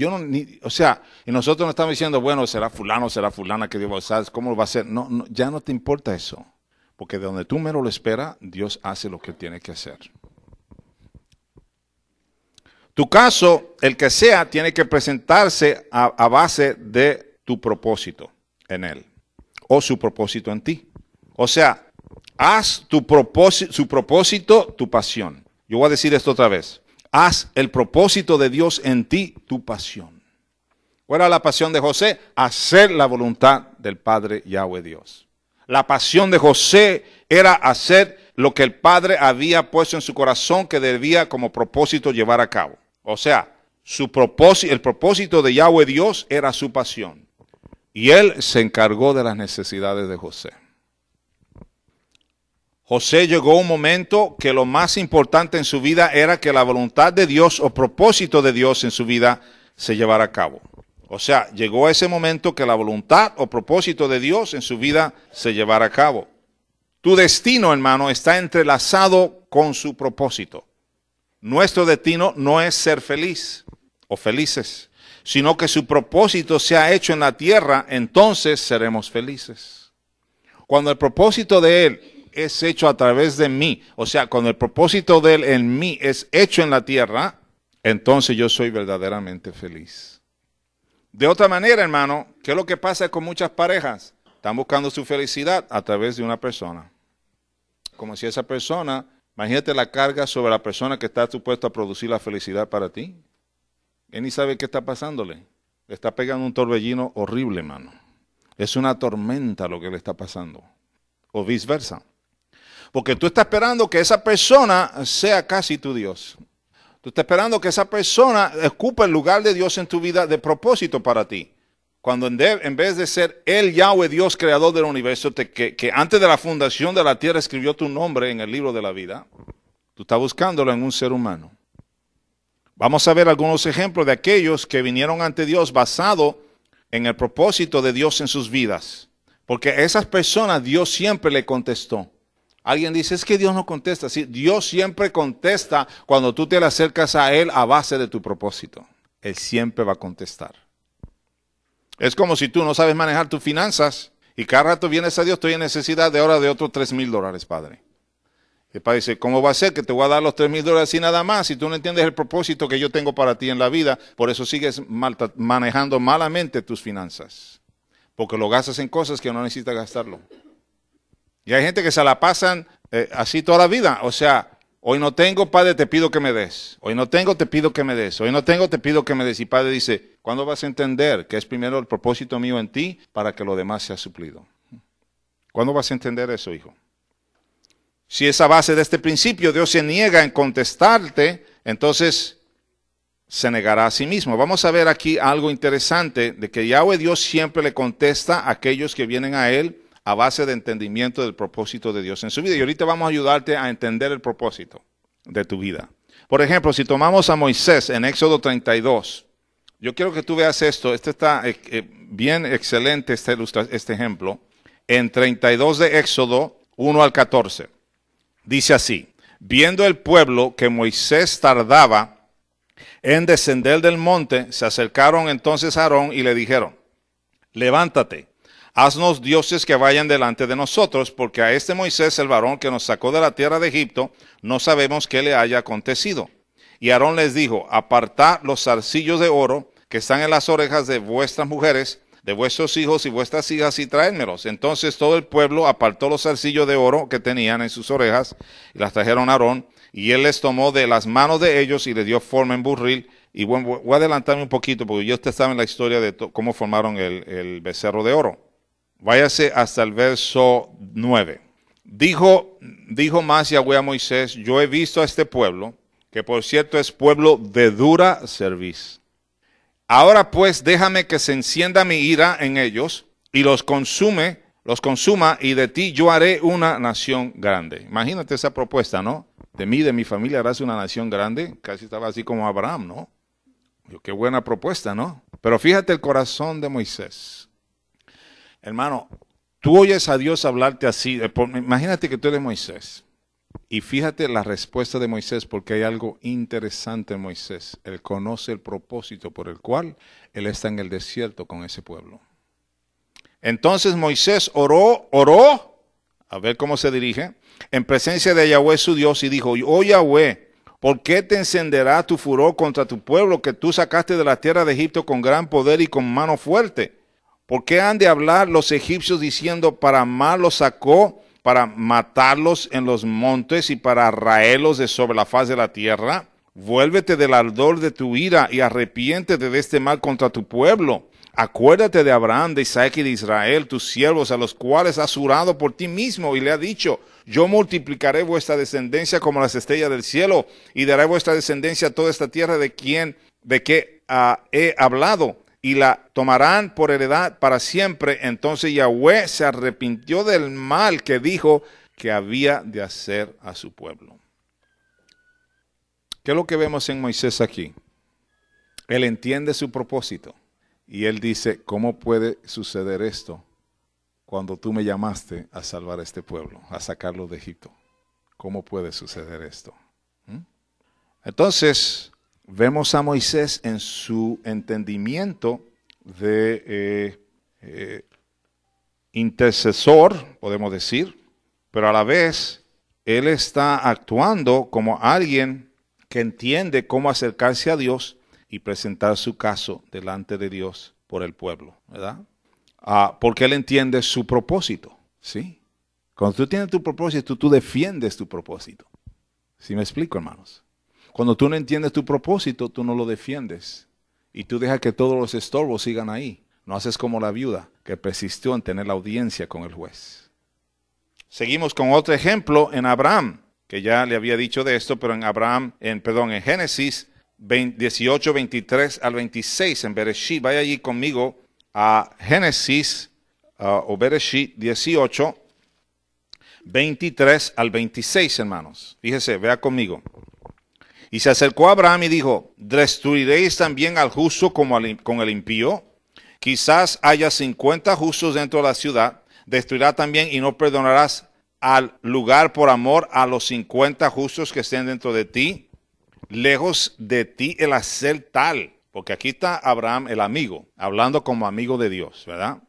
nosotros no estamos diciendo, bueno, será fulano, será fulana que Dios va a usar, ¿cómo va a ser? No, ya no te importa eso. Porque de donde tú menos lo esperas, Dios hace lo que tiene que hacer. Tu caso, el que sea, tiene que presentarse a base de tu propósito en Él. O su propósito en ti. O sea, haz su propósito tu pasión. Yo voy a decir esto otra vez. Haz el propósito de Dios en ti tu pasión. ¿Cuál era la pasión de José? Hacer la voluntad del Padre Yahweh Dios. La pasión de José era hacer lo que el Padre había puesto en su corazón que debía como propósito llevar a cabo. O sea, el propósito de Yahweh Dios era su pasión. Y él se encargó de las necesidades de José. José llegó a un momento que lo más importante en su vida era que la voluntad de Dios o propósito de Dios en su vida se llevara a cabo. O sea, llegó a ese momento que la voluntad o propósito de Dios en su vida se llevara a cabo. Tu destino, hermano, está entrelazado con su propósito. Nuestro destino no es ser feliz o felices, sino que su propósito se ha hecho en la tierra, entonces seremos felices. Cuando el propósito de Él es hecho a través de mí, o sea, cuando el propósito de Él en mí es hecho en la tierra, entonces yo soy verdaderamente feliz. De otra manera, hermano, ¿qué es lo que pasa con muchas parejas? Están buscando su felicidad a través de una persona. Como si esa persona, imagínate la carga sobre la persona que está supuesta a producir la felicidad para ti. Él ni sabe qué está pasándole. Le está pegando un torbellino horrible, hermano. Es una tormenta lo que le está pasando. O viceversa. Porque tú estás esperando que esa persona sea casi tu Dios. Tú estás esperando que esa persona ocupe el lugar de Dios en tu vida de propósito para ti. Cuando en vez de ser el Yahweh Dios creador del universo, que antes de la fundación de la tierra escribió tu nombre en el libro de la vida, tú estás buscándolo en un ser humano. Vamos a ver algunos ejemplos de aquellos que vinieron ante Dios basado en el propósito de Dios en sus vidas. Porque a esas personas Dios siempre le contestó. Alguien dice, es que Dios no contesta. Sí, Dios siempre contesta cuando tú te le acercas a Él a base de tu propósito. Él siempre va a contestar. Es como si tú no sabes manejar tus finanzas y cada rato vienes a Dios, estoy en necesidad de ahora de otros $3,000, Padre. El Padre dice, ¿cómo va a ser que te voy a dar los $3,000 y nada más si tú no entiendes el propósito que yo tengo para ti en la vida? Por eso sigues manejando malamente tus finanzas. Porque lo gastas en cosas que no necesitas gastarlo. Y hay gente que se la pasan así toda la vida. O sea, hoy no tengo, Padre, te pido que me des. Hoy no tengo, te pido que me des. Hoy no tengo, te pido que me des. Y Padre dice, ¿cuándo vas a entender que es primero el propósito mío en ti para que lo demás sea suplido? ¿Cuándo vas a entender eso, hijo? Si esa base de este principio Dios se niega en contestarte, entonces se negará a sí mismo. Vamos a ver aquí algo interesante de que Yahweh Dios siempre le contesta a aquellos que vienen a Él a base de entendimiento del propósito de Dios en su vida. Y ahorita vamos a ayudarte a entender el propósito de tu vida. Por ejemplo, si tomamos a Moisés en Éxodo 32, yo quiero que tú veas esto. Este está bien excelente, este ejemplo. En 32 de Éxodo 1 al 14. Dice así, viendo el pueblo que Moisés tardaba en descender del monte, se acercaron entonces a Aarón y le dijeron, levántate, haznos dioses que vayan delante de nosotros, porque a este Moisés, el varón que nos sacó de la tierra de Egipto, no sabemos qué le haya acontecido. Y Aarón les dijo, apartad los zarcillos de oro que están en las orejas de vuestras mujeres, de vuestros hijos y vuestras hijas, y traédmelos. Entonces todo el pueblo apartó los zarcillos de oro que tenían en sus orejas, y las trajeron a Aarón, y él les tomó de las manos de ellos y le dio forma en burril. Y bueno, voy a adelantarme un poquito, porque yo ustedes saben la historia de cómo formaron el becerro de oro. Váyase hasta el verso 9. Dijo más Yahweh a Moisés, yo he visto a este pueblo, que por cierto es pueblo de dura cerviz. Ahora pues déjame que se encienda mi ira en ellos y los consuma, y de ti yo haré una nación grande. Imagínate esa propuesta, ¿no? De mí, de mi familia harás una nación grande. Casi estaba así como Abraham, ¿no? Qué buena propuesta, ¿no? Pero fíjate el corazón de Moisés. Hermano, tú oyes a Dios hablarte así. Imagínate que tú eres Moisés. Y fíjate la respuesta de Moisés, porque hay algo interesante en Moisés. Él conoce el propósito por el cual él está en el desierto con ese pueblo. Entonces Moisés oró, a ver cómo se dirige, en presencia de Yahweh su Dios y dijo, oh Yahweh, ¿por qué te encenderá tu furor contra tu pueblo que tú sacaste de la tierra de Egipto con gran poder y con mano fuerte? ¿Por qué han de hablar los egipcios diciendo, para mal los sacó, para matarlos en los montes y para raerlos de sobre la faz de la tierra? Vuélvete del ardor de tu ira y arrepiéntete de este mal contra tu pueblo. Acuérdate de Abraham, de Isaac y de Israel, tus siervos, a los cuales has jurado por ti mismo, y le ha dicho, yo multiplicaré vuestra descendencia como las estrellas del cielo, y daré vuestra descendencia a toda esta tierra de que he hablado, y la tomarán por heredad para siempre. Entonces Yahweh se arrepintió del mal que dijo que había de hacer a su pueblo. ¿Qué es lo que vemos en Moisés aquí? Él entiende su propósito. Y él dice, ¿cómo puede suceder esto cuando tú me llamaste a salvar a este pueblo, a sacarlo de Egipto? ¿Cómo puede suceder esto? Entonces, vemos a Moisés en su entendimiento de intercesor, podemos decir, pero a la vez, él está actuando como alguien que entiende cómo acercarse a Dios y presentar su caso delante de Dios por el pueblo, ¿verdad? Porque él entiende su propósito, ¿sí? Cuando tú tienes tu propósito, tú defiendes tu propósito. ¿Sí me explico, hermanos? Cuando tú no entiendes tu propósito, tú no lo defiendes. Y tú dejas que todos los estorbos sigan ahí. No haces como la viuda que persistió en tener la audiencia con el juez. Seguimos con otro ejemplo en Abraham, que ya le había dicho de esto, pero en Génesis 18, 23 al 26 en Bereshit. Vaya allí conmigo a Génesis o Bereshit 18, 23 al 26, hermanos. Fíjese, vea conmigo. Y se acercó a Abraham y dijo, ¿destruiréis también al justo con el impío? Quizás haya 50 justos dentro de la ciudad. Destruirá también y no perdonarás al lugar por amor a los 50 justos que estén dentro de ti. Lejos de ti el hacer tal, porque aquí está Abraham el amigo, hablando como amigo de Dios, ¿verdad?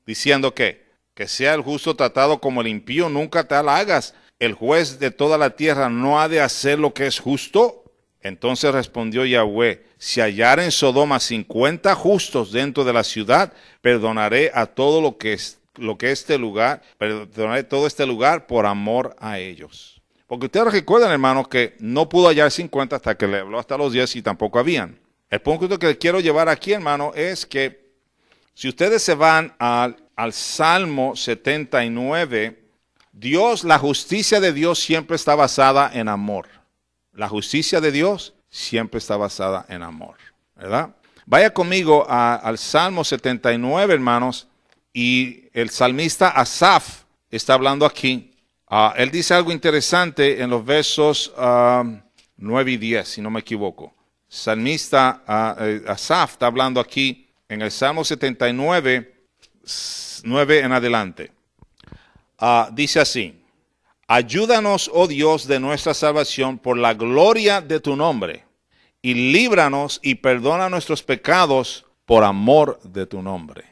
Diciendo que sea el justo tratado como el impío, nunca tal hagas. El juez de toda la tierra no ha de hacer lo que es justo. Entonces respondió Yahweh, si hallar en Sodoma 50 justos dentro de la ciudad, perdonaré a todo perdonaré todo este lugar por amor a ellos. Porque ustedes recuerdan, hermanos, que no pudo hallar 50 hasta que le habló hasta los 10 y tampoco habían. El punto que quiero llevar aquí, hermano, es que si ustedes se van al Salmo 79, la justicia de Dios siempre está basada en amor. La justicia de Dios siempre está basada en amor, ¿verdad? Vaya conmigo al Salmo 79, hermanos, y el salmista Asaf está hablando aquí. Él dice algo interesante en los versos 9 y 10, si no me equivoco. Salmista Asaf está hablando aquí en el Salmo 79, 9 en adelante. Dice así, ayúdanos, oh Dios de nuestra salvación, por la gloria de tu nombre, y líbranos y perdona nuestros pecados por amor de tu nombre.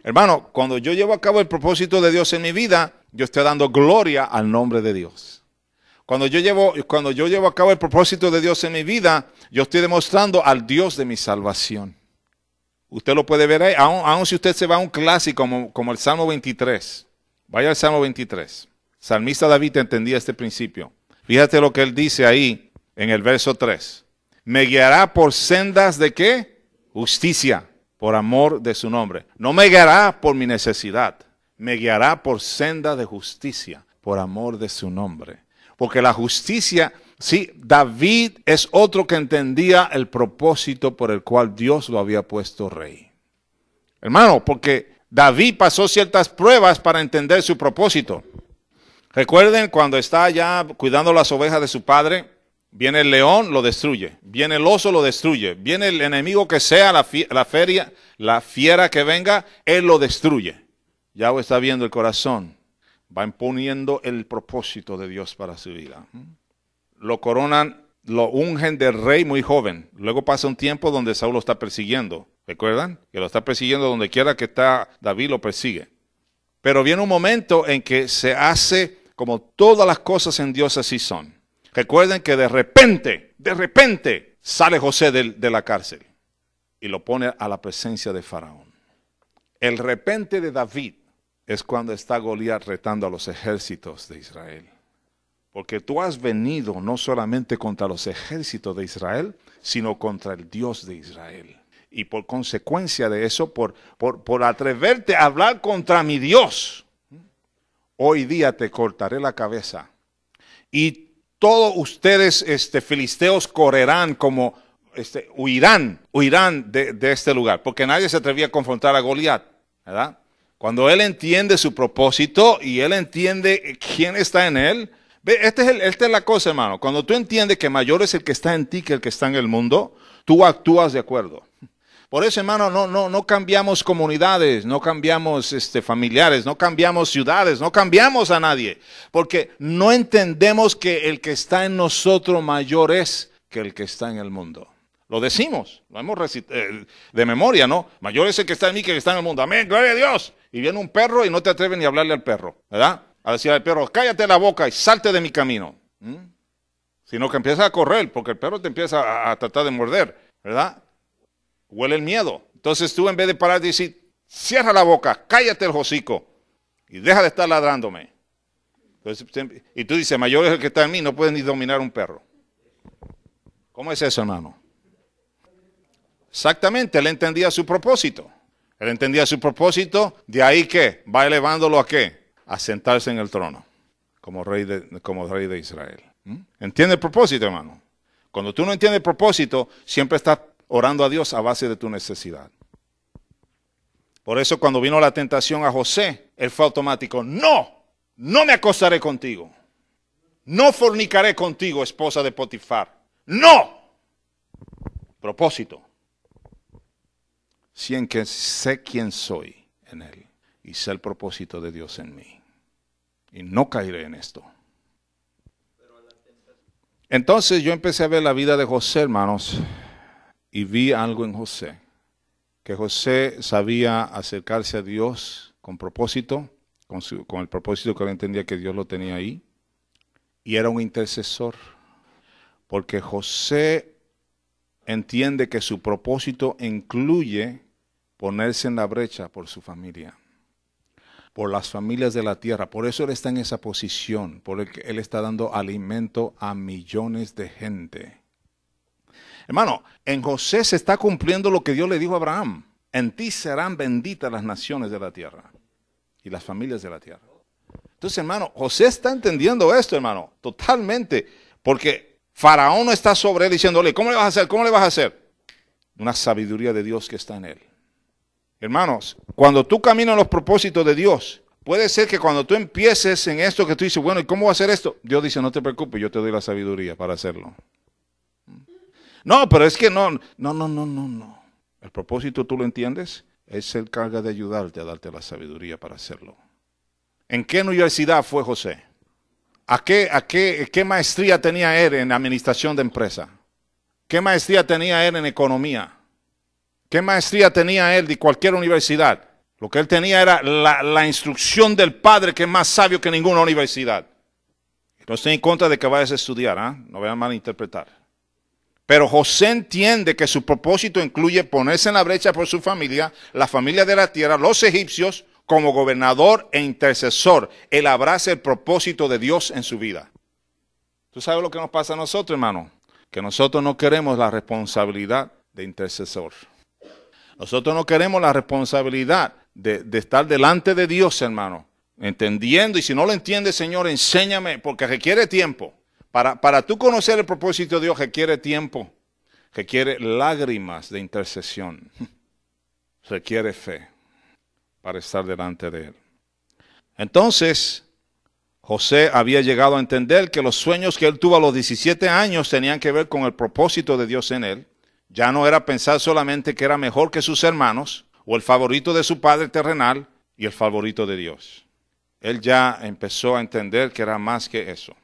Hermano, cuando yo llevo a cabo el propósito de Dios en mi vida, yo estoy dando gloria al nombre de Dios. Cuando yo llevo a cabo el propósito de Dios en mi vida, yo estoy demostrando al Dios de mi salvación. Usted lo puede ver ahí, aun si usted se va a un clásico como el Salmo 23. Vaya al Salmo 23. Salmista David entendía este principio. Fíjate lo que él dice ahí en el verso 3. Me guiará por sendas de ¿qué? Justicia, por amor de su nombre. No me guiará por mi necesidad. Me guiará por senda de justicia, por amor de su nombre. Porque la justicia Sí, David es otro que entendía el propósito por el cual Dios lo había puesto rey. Hermano, porque David pasó ciertas pruebas para entender su propósito. Recuerden cuando está allá cuidando las ovejas de su padre, viene el león, lo destruye. Viene el oso, lo destruye. Viene el enemigo que sea, la fiera que venga, él lo destruye. Yahweh está viendo el corazón. Va imponiendo el propósito de Dios para su vida. Lo coronan, lo ungen de rey muy joven. Luego pasa un tiempo donde Saúl lo está persiguiendo. ¿Recuerdan? Que lo está persiguiendo donde quiera que está David, lo persigue. Pero viene un momento en que se hace como todas las cosas en Dios así son. Recuerden que de repente sale José de la cárcel y lo pone a la presencia de Faraón. El repente de David es cuando está Goliat retando a los ejércitos de Israel. Porque tú has venido no solamente contra los ejércitos de Israel, sino contra el Dios de Israel. Y por consecuencia de eso, por atreverte a hablar contra mi Dios, hoy día te cortaré la cabeza. Y todos ustedes, filisteos, correrán como, huirán de este lugar. Porque nadie se atrevía a confrontar a Goliat, ¿verdad? Cuando él entiende su propósito y él entiende quién está en él. Esta es la cosa, hermano. Cuando tú entiendes que mayor es el que está en ti que el que está en el mundo, tú actúas de acuerdo. Por eso, hermano, no cambiamos comunidades, no cambiamos familiares, no cambiamos ciudades, no cambiamos a nadie. Porque no entendemos que el que está en nosotros mayor es que el que está en el mundo. Lo decimos, lo hemos recitado de memoria, ¿no? Mayor es el que está en mí que el que está en el mundo. Amén, gloria a Dios. Y viene un perro y no te atreves ni a hablarle al perro, ¿verdad? A decir al perro, cállate la boca y salte de mi camino. Sino que empieza a correr, porque el perro te empieza a tratar de morder, ¿verdad? Huele el miedo. Entonces tú en vez de parar y decir, cierra la boca, cállate el hocico y deja de estar ladrándome. Entonces, y tú dices, mayor es el que está en mí, no puedes ni dominar un perro. ¿Cómo es eso, hermano? Exactamente, él entendía su propósito. Él entendía su propósito, de ahí que va elevándolo a qué? A sentarse en el trono como rey de Israel. ¿Entiende el propósito, hermano? Cuando tú no entiendes el propósito, siempre estás orando a Dios a base de tu necesidad. Por eso cuando vino la tentación a José, él fue automático. No me acostaré contigo. No fornicaré contigo, esposa de Potifar. No. Propósito. Sé quién soy en él y sé el propósito de Dios en mí. Y no caeré en esto. Entonces yo empecé a ver la vida de José, hermanos, y vi algo en José. Que José sabía acercarse a Dios con propósito, con el propósito que él entendía que Dios lo tenía ahí. Y era un intercesor. Porque José entiende que su propósito incluye ponerse en la brecha por su familia, por las familias de la tierra. Por eso él está en esa posición, porque él está dando alimento a millones de gente. Hermano, en José se está cumpliendo lo que Dios le dijo a Abraham. En ti serán benditas las naciones de la tierra y las familias de la tierra. Entonces, hermano, José está entendiendo esto, hermano, totalmente, porque Faraón no está sobre él diciéndole, ¿cómo le vas a hacer? ¿Cómo le vas a hacer? Una sabiduría de Dios que está en él. Hermanos, cuando tú caminas en los propósitos de Dios, puede ser que cuando tú empieces en esto que tú dices, bueno, ¿y cómo voy a hacer esto? Dios dice, no te preocupes, yo te doy la sabiduría para hacerlo. No, pero es que no. El propósito, ¿tú lo entiendes? Él se encarga de ayudarte a darte la sabiduría para hacerlo. ¿En qué universidad fue José? ¿Qué maestría tenía él en administración de empresa? ¿Qué maestría tenía él en economía? ¿Qué maestría tenía él de cualquier universidad? Lo que él tenía era la instrucción del Padre, que es más sabio que ninguna universidad. No estoy en contra de que vayas a estudiar, no vayan a malinterpretar. Pero José entiende que su propósito incluye ponerse en la brecha por su familia, la familia de la tierra, los egipcios, como gobernador e intercesor. Él abraza el propósito de Dios en su vida. ¿Tú sabes lo que nos pasa a nosotros, hermano? Que nosotros no queremos la responsabilidad de intercesor. Nosotros no queremos la responsabilidad de estar delante de Dios, hermano, entendiendo. Y si no lo entiende, Señor, enséñame, porque requiere tiempo. Para tú conocer el propósito de Dios requiere tiempo, requiere lágrimas de intercesión, requiere fe para estar delante de Él. Entonces, José había llegado a entender que los sueños que él tuvo a los 17 años tenían que ver con el propósito de Dios en él. Ya no era pensar solamente que era mejor que sus hermanos, o el favorito de su padre terrenal y el favorito de Dios. Él ya empezó a entender que era más que eso.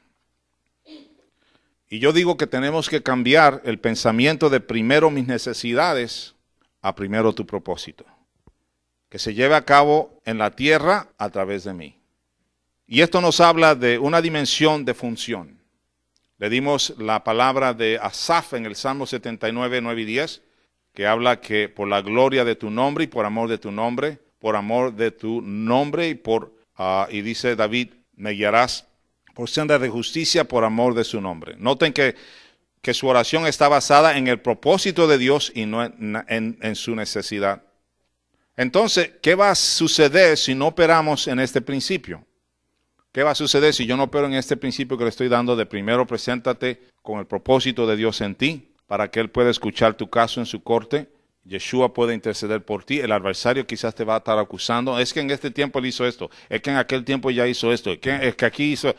Y yo digo que tenemos que cambiar el pensamiento de primero mis necesidades a primero tu propósito, que se lleve a cabo en la tierra a través de mí. Y esto nos habla de una dimensión de función. Le dimos la palabra de Asaf en el Salmo 79, 9 y 10, que habla que por la gloria de tu nombre y por amor de tu nombre, y dice David, me guiarás por senda de justicia por amor de su nombre. Noten que su oración está basada en el propósito de Dios y no en su necesidad. Entonces, ¿qué va a suceder si no operamos en este principio? ¿Qué va a suceder si yo no opero en este principio que le estoy dando de primero preséntate con el propósito de Dios en ti, para que Él pueda escuchar tu caso en su corte? Yeshua puede interceder por ti. El adversario quizás te va a estar acusando. Es que en este tiempo Él hizo esto. Es que en aquel tiempo ya hizo esto. Es que aquí hizo...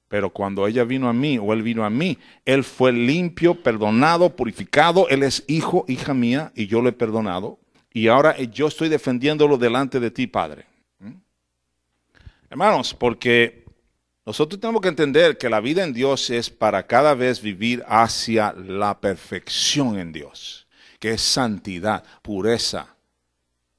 Pero cuando ella vino a mí, o Él vino a mí, Él fue limpio, perdonado, purificado. Él es hijo, hija mía, y yo lo he perdonado. Y ahora yo estoy defendiéndolo delante de ti, Padre. Hermanos, porque nosotros tenemos que entender que la vida en Dios es para cada vez vivir hacia la perfección en Dios, que es santidad, pureza.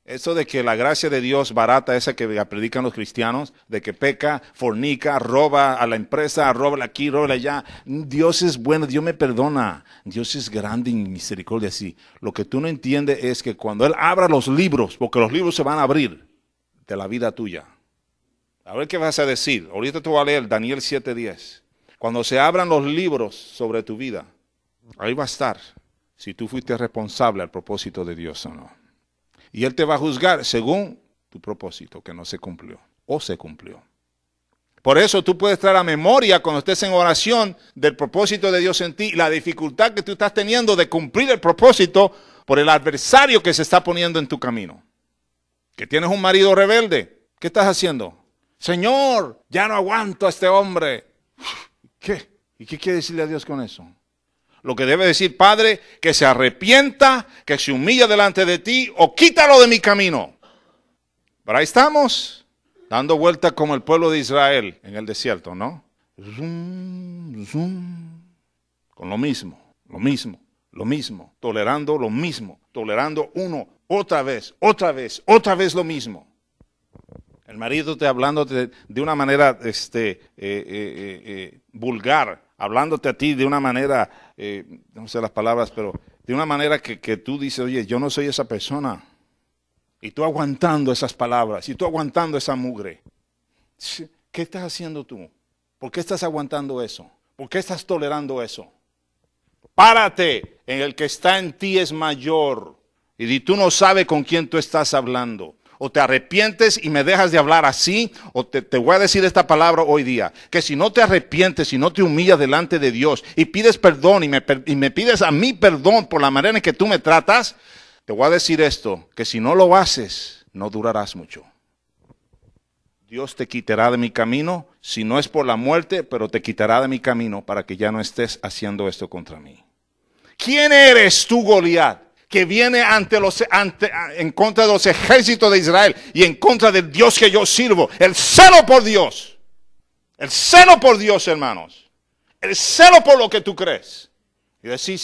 Eso de que la gracia de Dios barata, esa que predican los cristianos, de que peca, fornica, roba a la empresa, roba aquí, roba allá. Dios es bueno, Dios me perdona. Dios es grande en misericordia, sí. Lo que tú no entiendes es que cuando Él abra los libros, porque los libros se van a abrir de la vida tuya. A ver qué vas a decir. Ahorita te voy a leer Daniel 7:10. Cuando se abran los libros sobre tu vida, ahí va a estar si tú fuiste responsable al propósito de Dios o no. Y Él te va a juzgar según tu propósito, que no se cumplió o se cumplió. Por eso tú puedes traer a memoria cuando estés en oración del propósito de Dios en ti, la dificultad que tú estás teniendo de cumplir el propósito por el adversario que se está poniendo en tu camino. Que tienes un marido rebelde. ¿Qué estás haciendo? Señor, ya no aguanto a este hombre. ¿Qué? ¿Y qué quiere decirle a Dios con eso? Lo que debe decir, Padre, que se arrepienta, que se humilla delante de ti o quítalo de mi camino. Pero ahí estamos, dando vuelta como el pueblo de Israel en el desierto, ¿no? Zum, zum, con lo mismo, tolerando lo mismo, tolerando uno, otra vez lo mismo. El marido te hablándote de una manera vulgar, hablándote a ti de una manera, no sé las palabras, pero de una manera que tú dices, oye, yo no soy esa persona. Y tú aguantando esas palabras, y tú aguantando esa mugre. ¿Qué estás haciendo tú? ¿Por qué estás aguantando eso? ¿Por qué estás tolerando eso? Párate, en el que está en ti es mayor. Y tú no sabes con quién tú estás hablando. O te arrepientes y me dejas de hablar así, o te voy a decir esta palabra hoy día, que si no te arrepientes, si no te humillas delante de Dios y pides perdón y me pides a mí perdón por la manera en que tú me tratas, te voy a decir esto, que si no lo haces, no durarás mucho. Dios te quitará de mi camino, si no es por la muerte, pero te quitará de mi camino para que ya no estés haciendo esto contra mí. ¿Quién eres tú, Goliat, que viene en contra de los ejércitos de Israel y en contra del Dios que yo sirvo? El celo por Dios. El celo por Dios, hermanos. El celo por lo que tú crees. Y decir,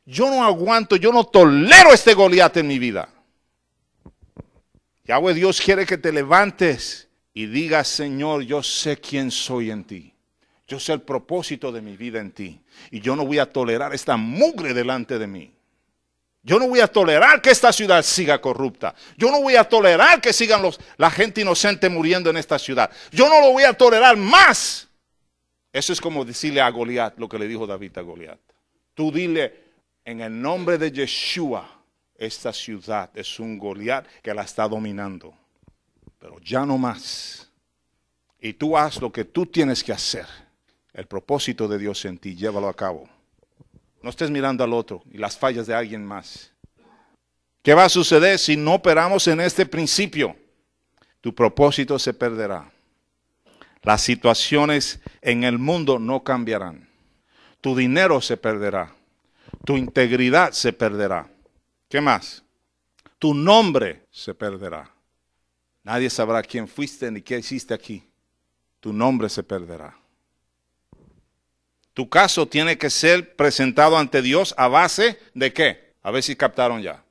yo no aguanto, yo no tolero este Goliat en mi vida. Yahweh Dios quiere que te levantes y digas, Señor, yo sé quién soy en ti. Yo sé el propósito de mi vida en ti. Y yo no voy a tolerar esta mugre delante de mí. Yo no voy a tolerar que esta ciudad siga corrupta. Yo no voy a tolerar que sigan la gente inocente muriendo en esta ciudad. Yo no lo voy a tolerar más. Eso es como decirle a Goliat lo que le dijo David a Goliat. Tú dile, en el nombre de Yeshua, esta ciudad es un Goliat que la está dominando. Pero ya no más. Y tú haz lo que tú tienes que hacer. el propósito de Dios en ti, llévalo a cabo. No estés mirando al otro y las fallas de alguien más. ¿Qué va a suceder si no operamos en este principio? Tu propósito se perderá. Las situaciones en el mundo no cambiarán. Tu dinero se perderá. Tu integridad se perderá. ¿Qué más? Tu nombre se perderá. Nadie sabrá quién fuiste ni qué hiciste aquí. Tu nombre se perderá. Tu caso tiene que ser presentado ante Dios a base de ¿qué? A ver si captaron ya.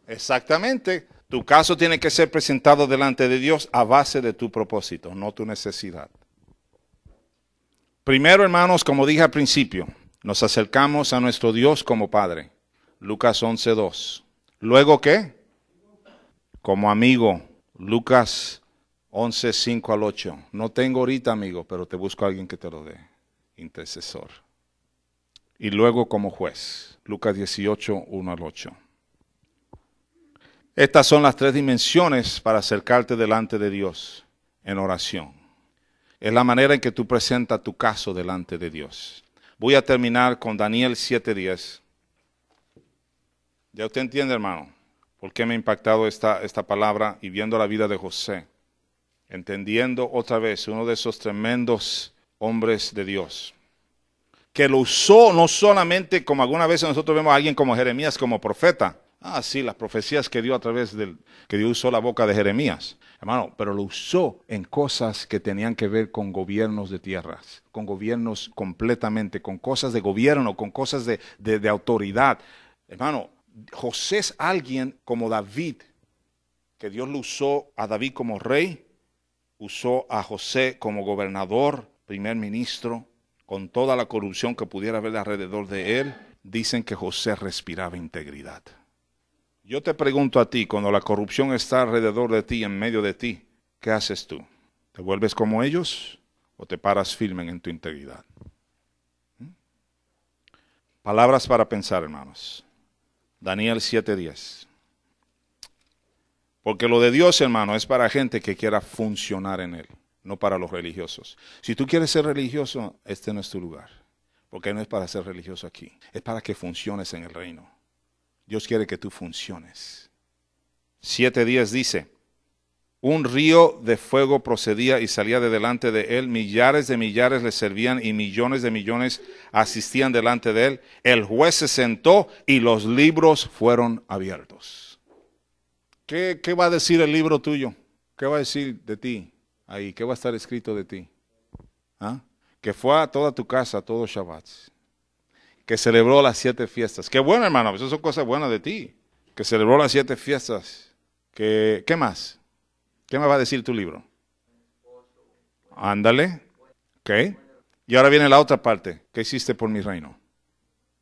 Exactamente. Tu caso tiene que ser presentado delante de Dios a base de tu propósito, no tu necesidad. Primero, hermanos, como dije al principio, nos acercamos a nuestro Dios como Padre. Lucas 11:2. Luego, ¿qué? Como amigo. Lucas 11:5 al 8. No tengo ahorita, amigo, pero te busco a alguien que te lo dé. Intercesor. Y luego como juez. Lucas 18:1 al 8. Estas son las tres dimensiones para acercarte delante de Dios en oración. Es la manera en que tú presentas tu caso delante de Dios. Voy a terminar con Daniel 7:10. ¿Ya usted entiende, hermano, por qué me ha impactado esta palabra y viendo la vida de José? Entendiendo otra vez uno de esos tremendos hombres de Dios, que lo usó no solamente como alguna vez nosotros vemos a alguien como Jeremías como profeta. Ah, sí, las profecías que dio a través que Dios usó la boca de Jeremías. Hermano, pero lo usó en cosas que tenían que ver con gobiernos de tierras, con gobiernos completamente, con cosas de gobierno, con cosas de autoridad. Hermano, José es alguien como David, que Dios lo usó a David como rey, usó a José como gobernador, primer ministro, con toda la corrupción que pudiera haber alrededor de él. Dicen que José respiraba integridad. Yo te pregunto a ti, cuando la corrupción está alrededor de ti, en medio de ti, ¿qué haces tú? ¿Te vuelves como ellos o te paras firme en tu integridad? Palabras para pensar, hermanos. Daniel 7:10. Porque lo de Dios, hermano, es para gente que quiera funcionar en Él, no para los religiosos. Si tú quieres ser religioso, este no es tu lugar. Porque no es para ser religioso aquí. Es para que funciones en el reino. Dios quiere que tú funciones. 7:10 dice, un río de fuego procedía y salía de delante de él, millares de millares le servían y millones de millones asistían delante de él. El juez se sentó y los libros fueron abiertos. ¿Qué va a decir el libro tuyo? ¿Qué va a decir de ti ahí? ¿Qué va a estar escrito de ti? ¿Ah? Que fue a toda tu casa, a todos Shabbats. Que celebró las 7 fiestas. Qué bueno, hermano, eso son cosas buenas de ti. Que celebró las 7 fiestas. ¿Qué más? ¿Qué me va a decir tu libro? Ándale. ¿Ok? Y ahora viene la otra parte. ¿Qué hiciste por mi reino?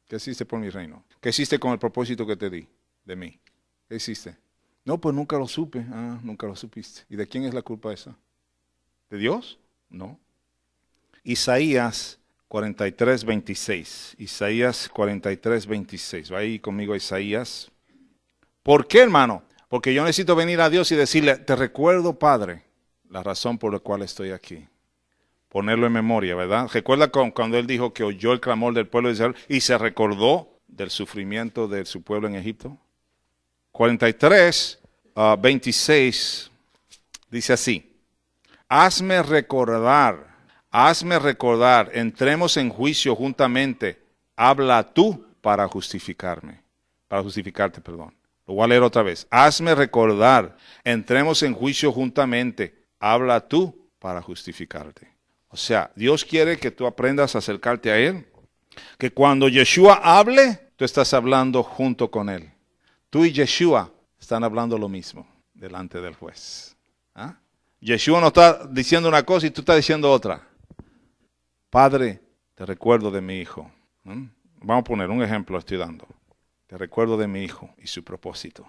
¿Qué hiciste por mi reino? ¿Qué hiciste con el propósito que te di de mí? ¿Qué hiciste? No, pues nunca lo supe. Ah, nunca lo supiste. ¿Y de quién es la culpa esa? ¿De Dios? No. Isaías 43:26. Isaías 43:26. Va ahí conmigo a Isaías. ¿Por qué, hermano? Porque yo necesito venir a Dios y decirle, te recuerdo, Padre, la razón por la cual estoy aquí. Ponerlo en memoria, ¿verdad? Recuerda cuando él dijo que oyó el clamor del pueblo de Israel y se recordó del sufrimiento de su pueblo en Egipto. 43:26 dice así. Hazme recordar, entremos en juicio juntamente, habla tú para justificarte, perdón. Lo voy a leer otra vez. Hazme recordar, entremos en juicio juntamente, habla tú para justificarte. O sea, Dios quiere que tú aprendas a acercarte a Él, que cuando Yeshua hable, tú estás hablando junto con Él. Tú y Yeshua están hablando lo mismo delante del juez. ¿Ah? Yeshua no está diciendo una cosa y tú estás diciendo otra. Padre, te recuerdo de mi hijo. Vamos a poner un ejemplo, estoy dando. Te recuerdo de mi hijo y su propósito.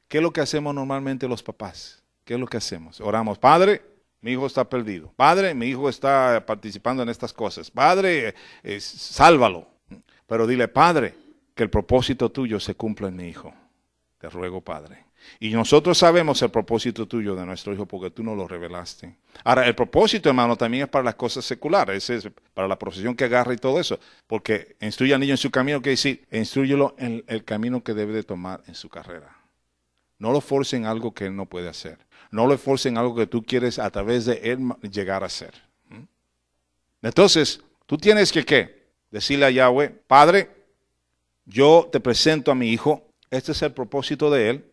¿Qué es lo que hacemos normalmente los papás? ¿Qué es lo que hacemos? Oramos, Padre, mi hijo está perdido. Padre, mi hijo está participando en estas cosas. Padre, sálvalo. Pero dile, Padre, que el propósito tuyo se cumpla en mi hijo. Te ruego, Padre. Y nosotros sabemos el propósito tuyo de nuestro hijo porque tú nos lo revelaste. Ahora, el propósito, hermano, también es para las cosas seculares, es para la profesión que agarra y todo eso. Porque instruye al niño en su camino, que decir, instrúyelo en el camino que debe de tomar en su carrera. No lo forcen en algo que él no puede hacer. No lo forcen en algo que tú quieres a través de él llegar a hacer. Entonces, tú tienes que, ¿qué? Decirle a Yahweh, Padre, yo te presento a mi hijo, este es el propósito de él,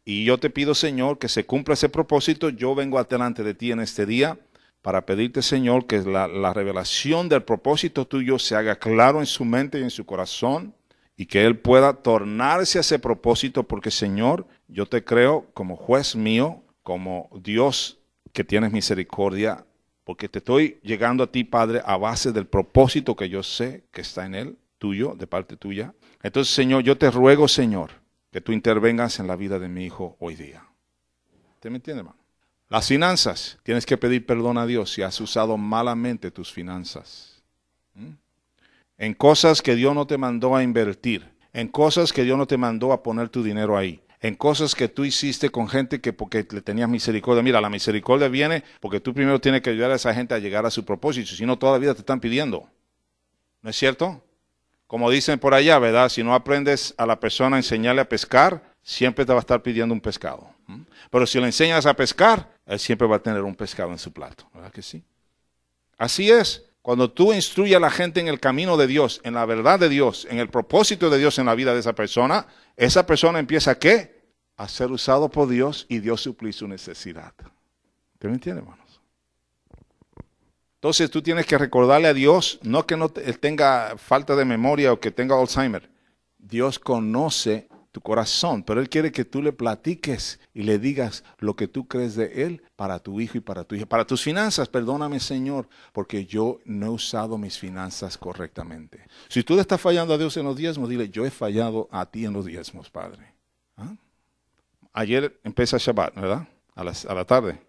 y yo te pido, Señor, que se cumpla ese propósito. Yo vengo delante de ti en este día para pedirte, Señor, que la revelación del propósito tuyo se haga claro en su mente y en su corazón, y que él pueda tornarse a ese propósito, porque, Señor, yo te creo como juez mío, como Dios que tienes misericordia, porque te estoy llegando a ti, Padre, a base del propósito que yo sé que está en él, tuyo, de parte tuya. Entonces, Señor, yo te ruego, Señor, que tú intervengas en la vida de mi hijo hoy día. ¿Usted me entiende, hermano? Las finanzas, tienes que pedir perdón a Dios si has usado malamente tus finanzas. En cosas que Dios no te mandó a invertir, en cosas que Dios no te mandó a poner tu dinero ahí, en cosas que tú hiciste con gente que porque le tenías misericordia. Mira, la misericordia viene porque tú primero tienes que ayudar a esa gente a llegar a su propósito, si no toda la vida te están pidiendo. ¿No es cierto? Como dicen por allá, ¿verdad? Si no aprendes a la persona a enseñarle a pescar, siempre te va a estar pidiendo un pescado. Pero si le enseñas a pescar, él siempre va a tener un pescado en su plato. ¿Verdad que sí? Así es. Cuando tú instruyes a la gente en el camino de Dios, en la verdad de Dios, en el propósito de Dios en la vida de esa persona empieza ¿a qué? A ser usado por Dios y Dios suplir su necesidad. ¿Usted me entiende, hermanos? Entonces tú tienes que recordarle a Dios, no que él tenga falta de memoria o que tenga Alzheimer. Dios conoce tu corazón, pero Él quiere que tú le platiques y le digas lo que tú crees de Él para tu hijo y para tu hija. Para tus finanzas, perdóname, Señor, porque yo no he usado mis finanzas correctamente. Si tú le estás fallando a Dios en los diezmos, dile, yo he fallado a ti en los diezmos, Padre. ¿Ah? Ayer empieza Shabbat, ¿verdad? A la tarde.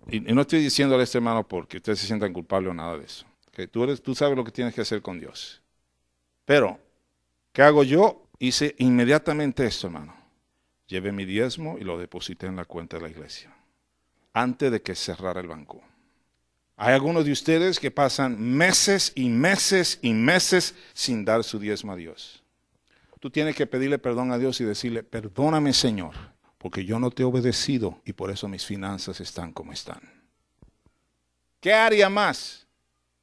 Y no estoy diciéndole a este hermano porque ustedes se sientan culpables o nada de eso. Que tú sabes lo que tienes que hacer con Dios. Pero, ¿qué hago yo? Hice inmediatamente esto, hermano. Llevé mi diezmo y lo deposité en la cuenta de la iglesia. Antes de que cerrara el banco. Hay algunos de ustedes que pasan meses y meses y meses sin dar su diezmo a Dios. Tú tienes que pedirle perdón a Dios y decirle, perdóname, Señor, porque yo no te he obedecido y por eso mis finanzas están como están. ¿Qué área más?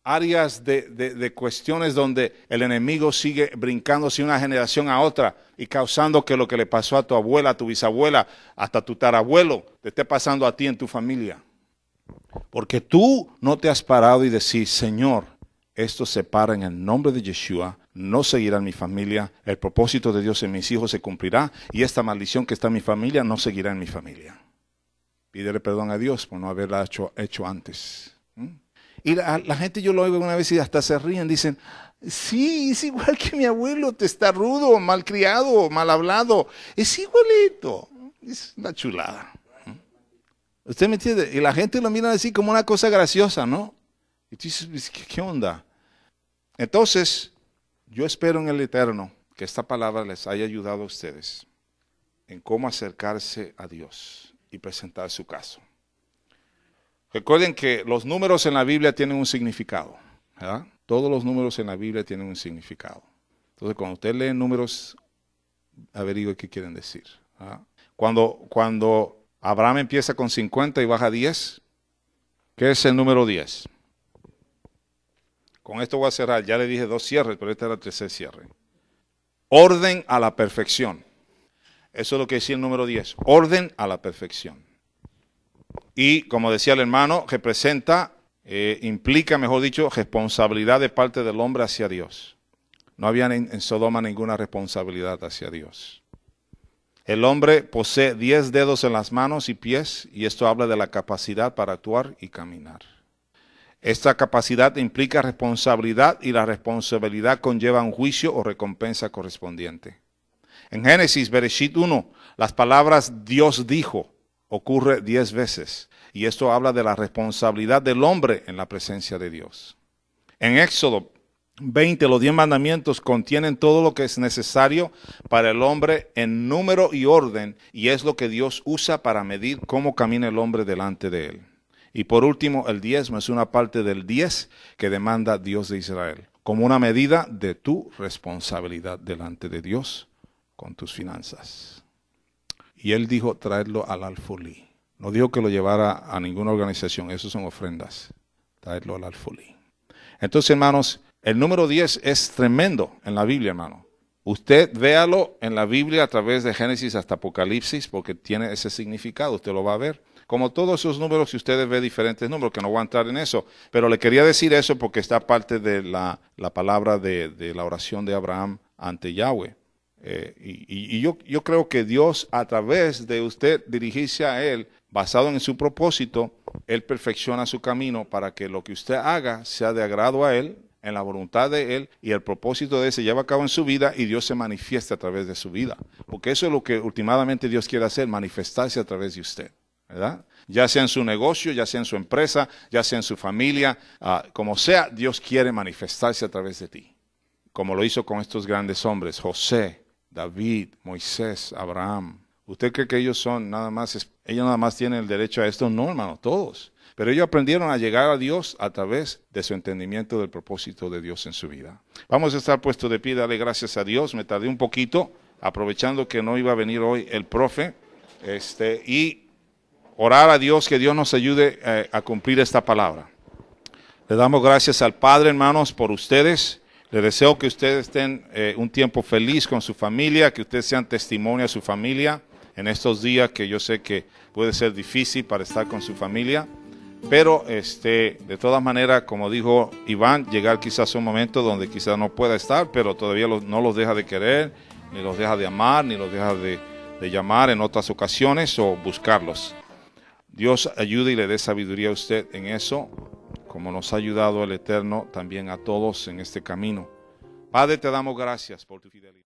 Áreas de cuestiones donde el enemigo sigue brincándose una generación a otra y causando que lo que le pasó a tu abuela, a tu bisabuela, hasta tu tarabuelo, te esté pasando a ti en tu familia. Porque tú no te has parado y decís, Señor, esto se para en el nombre de Yeshua, no seguirá en mi familia, el propósito de Dios en mis hijos se cumplirá y esta maldición que está en mi familia no seguirá en mi familia. Pídele perdón a Dios por no haberla hecho antes. Y la gente, yo lo oigo una vez y hasta se ríen, dicen, sí, es igual que mi abuelo, testarudo, malcriado, mal hablado, es igualito, es una chulada. ¿Usted me entiende? Y la gente lo mira así como una cosa graciosa, ¿no? Y tú dices, ¿qué onda? Entonces, yo espero en el Eterno que esta palabra les haya ayudado a ustedes en cómo acercarse a Dios y presentar su caso. Recuerden que los números en la Biblia tienen un significado, ¿verdad? Todos los números en la Biblia tienen un significado. Entonces, cuando usted lee números, averigüe qué quieren decir, ¿verdad? Cuando Abraham empieza con 50 y baja 10, ¿qué es el número 10? Con esto voy a cerrar. Ya le dije 2 cierres, pero este era el tercer cierre. Orden a la perfección. Eso es lo que decía el número 10. Orden a la perfección. Y como decía el hermano, representa, implica, mejor dicho, responsabilidad de parte del hombre hacia Dios. No había en Sodoma ninguna responsabilidad hacia Dios. El hombre posee 10 dedos en las manos y pies, y esto habla de la capacidad para actuar y caminar. Esta capacidad implica responsabilidad y la responsabilidad conlleva un juicio o recompensa correspondiente. En Génesis, Bereshit 1, las palabras Dios dijo ocurre 10 veces y esto habla de la responsabilidad del hombre en la presencia de Dios. En Éxodo 20, los 10 mandamientos contienen todo lo que es necesario para el hombre en número y orden, y es lo que Dios usa para medir cómo camina el hombre delante de él. Y por último, el diezmo es una parte del 10 que demanda Dios de Israel, como una medida de tu responsabilidad delante de Dios con tus finanzas. Y él dijo traerlo al alfolí. No dijo que lo llevara a ninguna organización, eso son ofrendas. Traerlo al alfolí. Entonces, hermanos, el número 10 es tremendo en la Biblia, hermano. Usted véalo en la Biblia a través de Génesis hasta Apocalipsis, porque tiene ese significado, usted lo va a ver. Como todos esos números, si ustedes ven diferentes números, que no voy a entrar en eso, pero le quería decir eso porque está parte de la palabra de la oración de Abraham ante Yahweh. Yo creo que Dios, a través de usted dirigirse a Él, basado en su propósito, Él perfecciona su camino para que lo que usted haga sea de agrado a Él, en la voluntad de Él, y el propósito de Él se lleva a cabo en su vida y Dios se manifiesta a través de su vida. Porque eso es lo que últimamente Dios quiere hacer, manifestarse a través de usted, ¿verdad? Ya sea en su negocio, ya sea en su empresa, ya sea en su familia, como sea, Dios quiere manifestarse a través de ti. Como lo hizo con estos grandes hombres, José, David, Moisés, Abraham. ¿Usted cree que ellos nada más tienen el derecho a esto? No, hermano, todos. Pero ellos aprendieron a llegar a Dios a través de su entendimiento del propósito de Dios en su vida. Vamos a estar puestos de pie, darle gracias a Dios. Me tardé un poquito, aprovechando que no iba a venir hoy el profe, y orar a Dios que Dios nos ayude a cumplir esta palabra. Le damos gracias al Padre, hermanos, por ustedes. Les deseo que ustedes estén un tiempo feliz con su familia, que ustedes sean testimonio a su familia en estos días que yo sé que puede ser difícil para estar con su familia. Pero de todas maneras, como dijo Iván, llegar quizás a un momento donde quizás no pueda estar, pero todavía no los deja de querer, ni los deja de amar, ni los deja de llamar en otras ocasiones o buscarlos. Dios ayude y le dé sabiduría a usted en eso, como nos ha ayudado el Eterno también a todos en este camino. Padre, te damos gracias por tu fidelidad.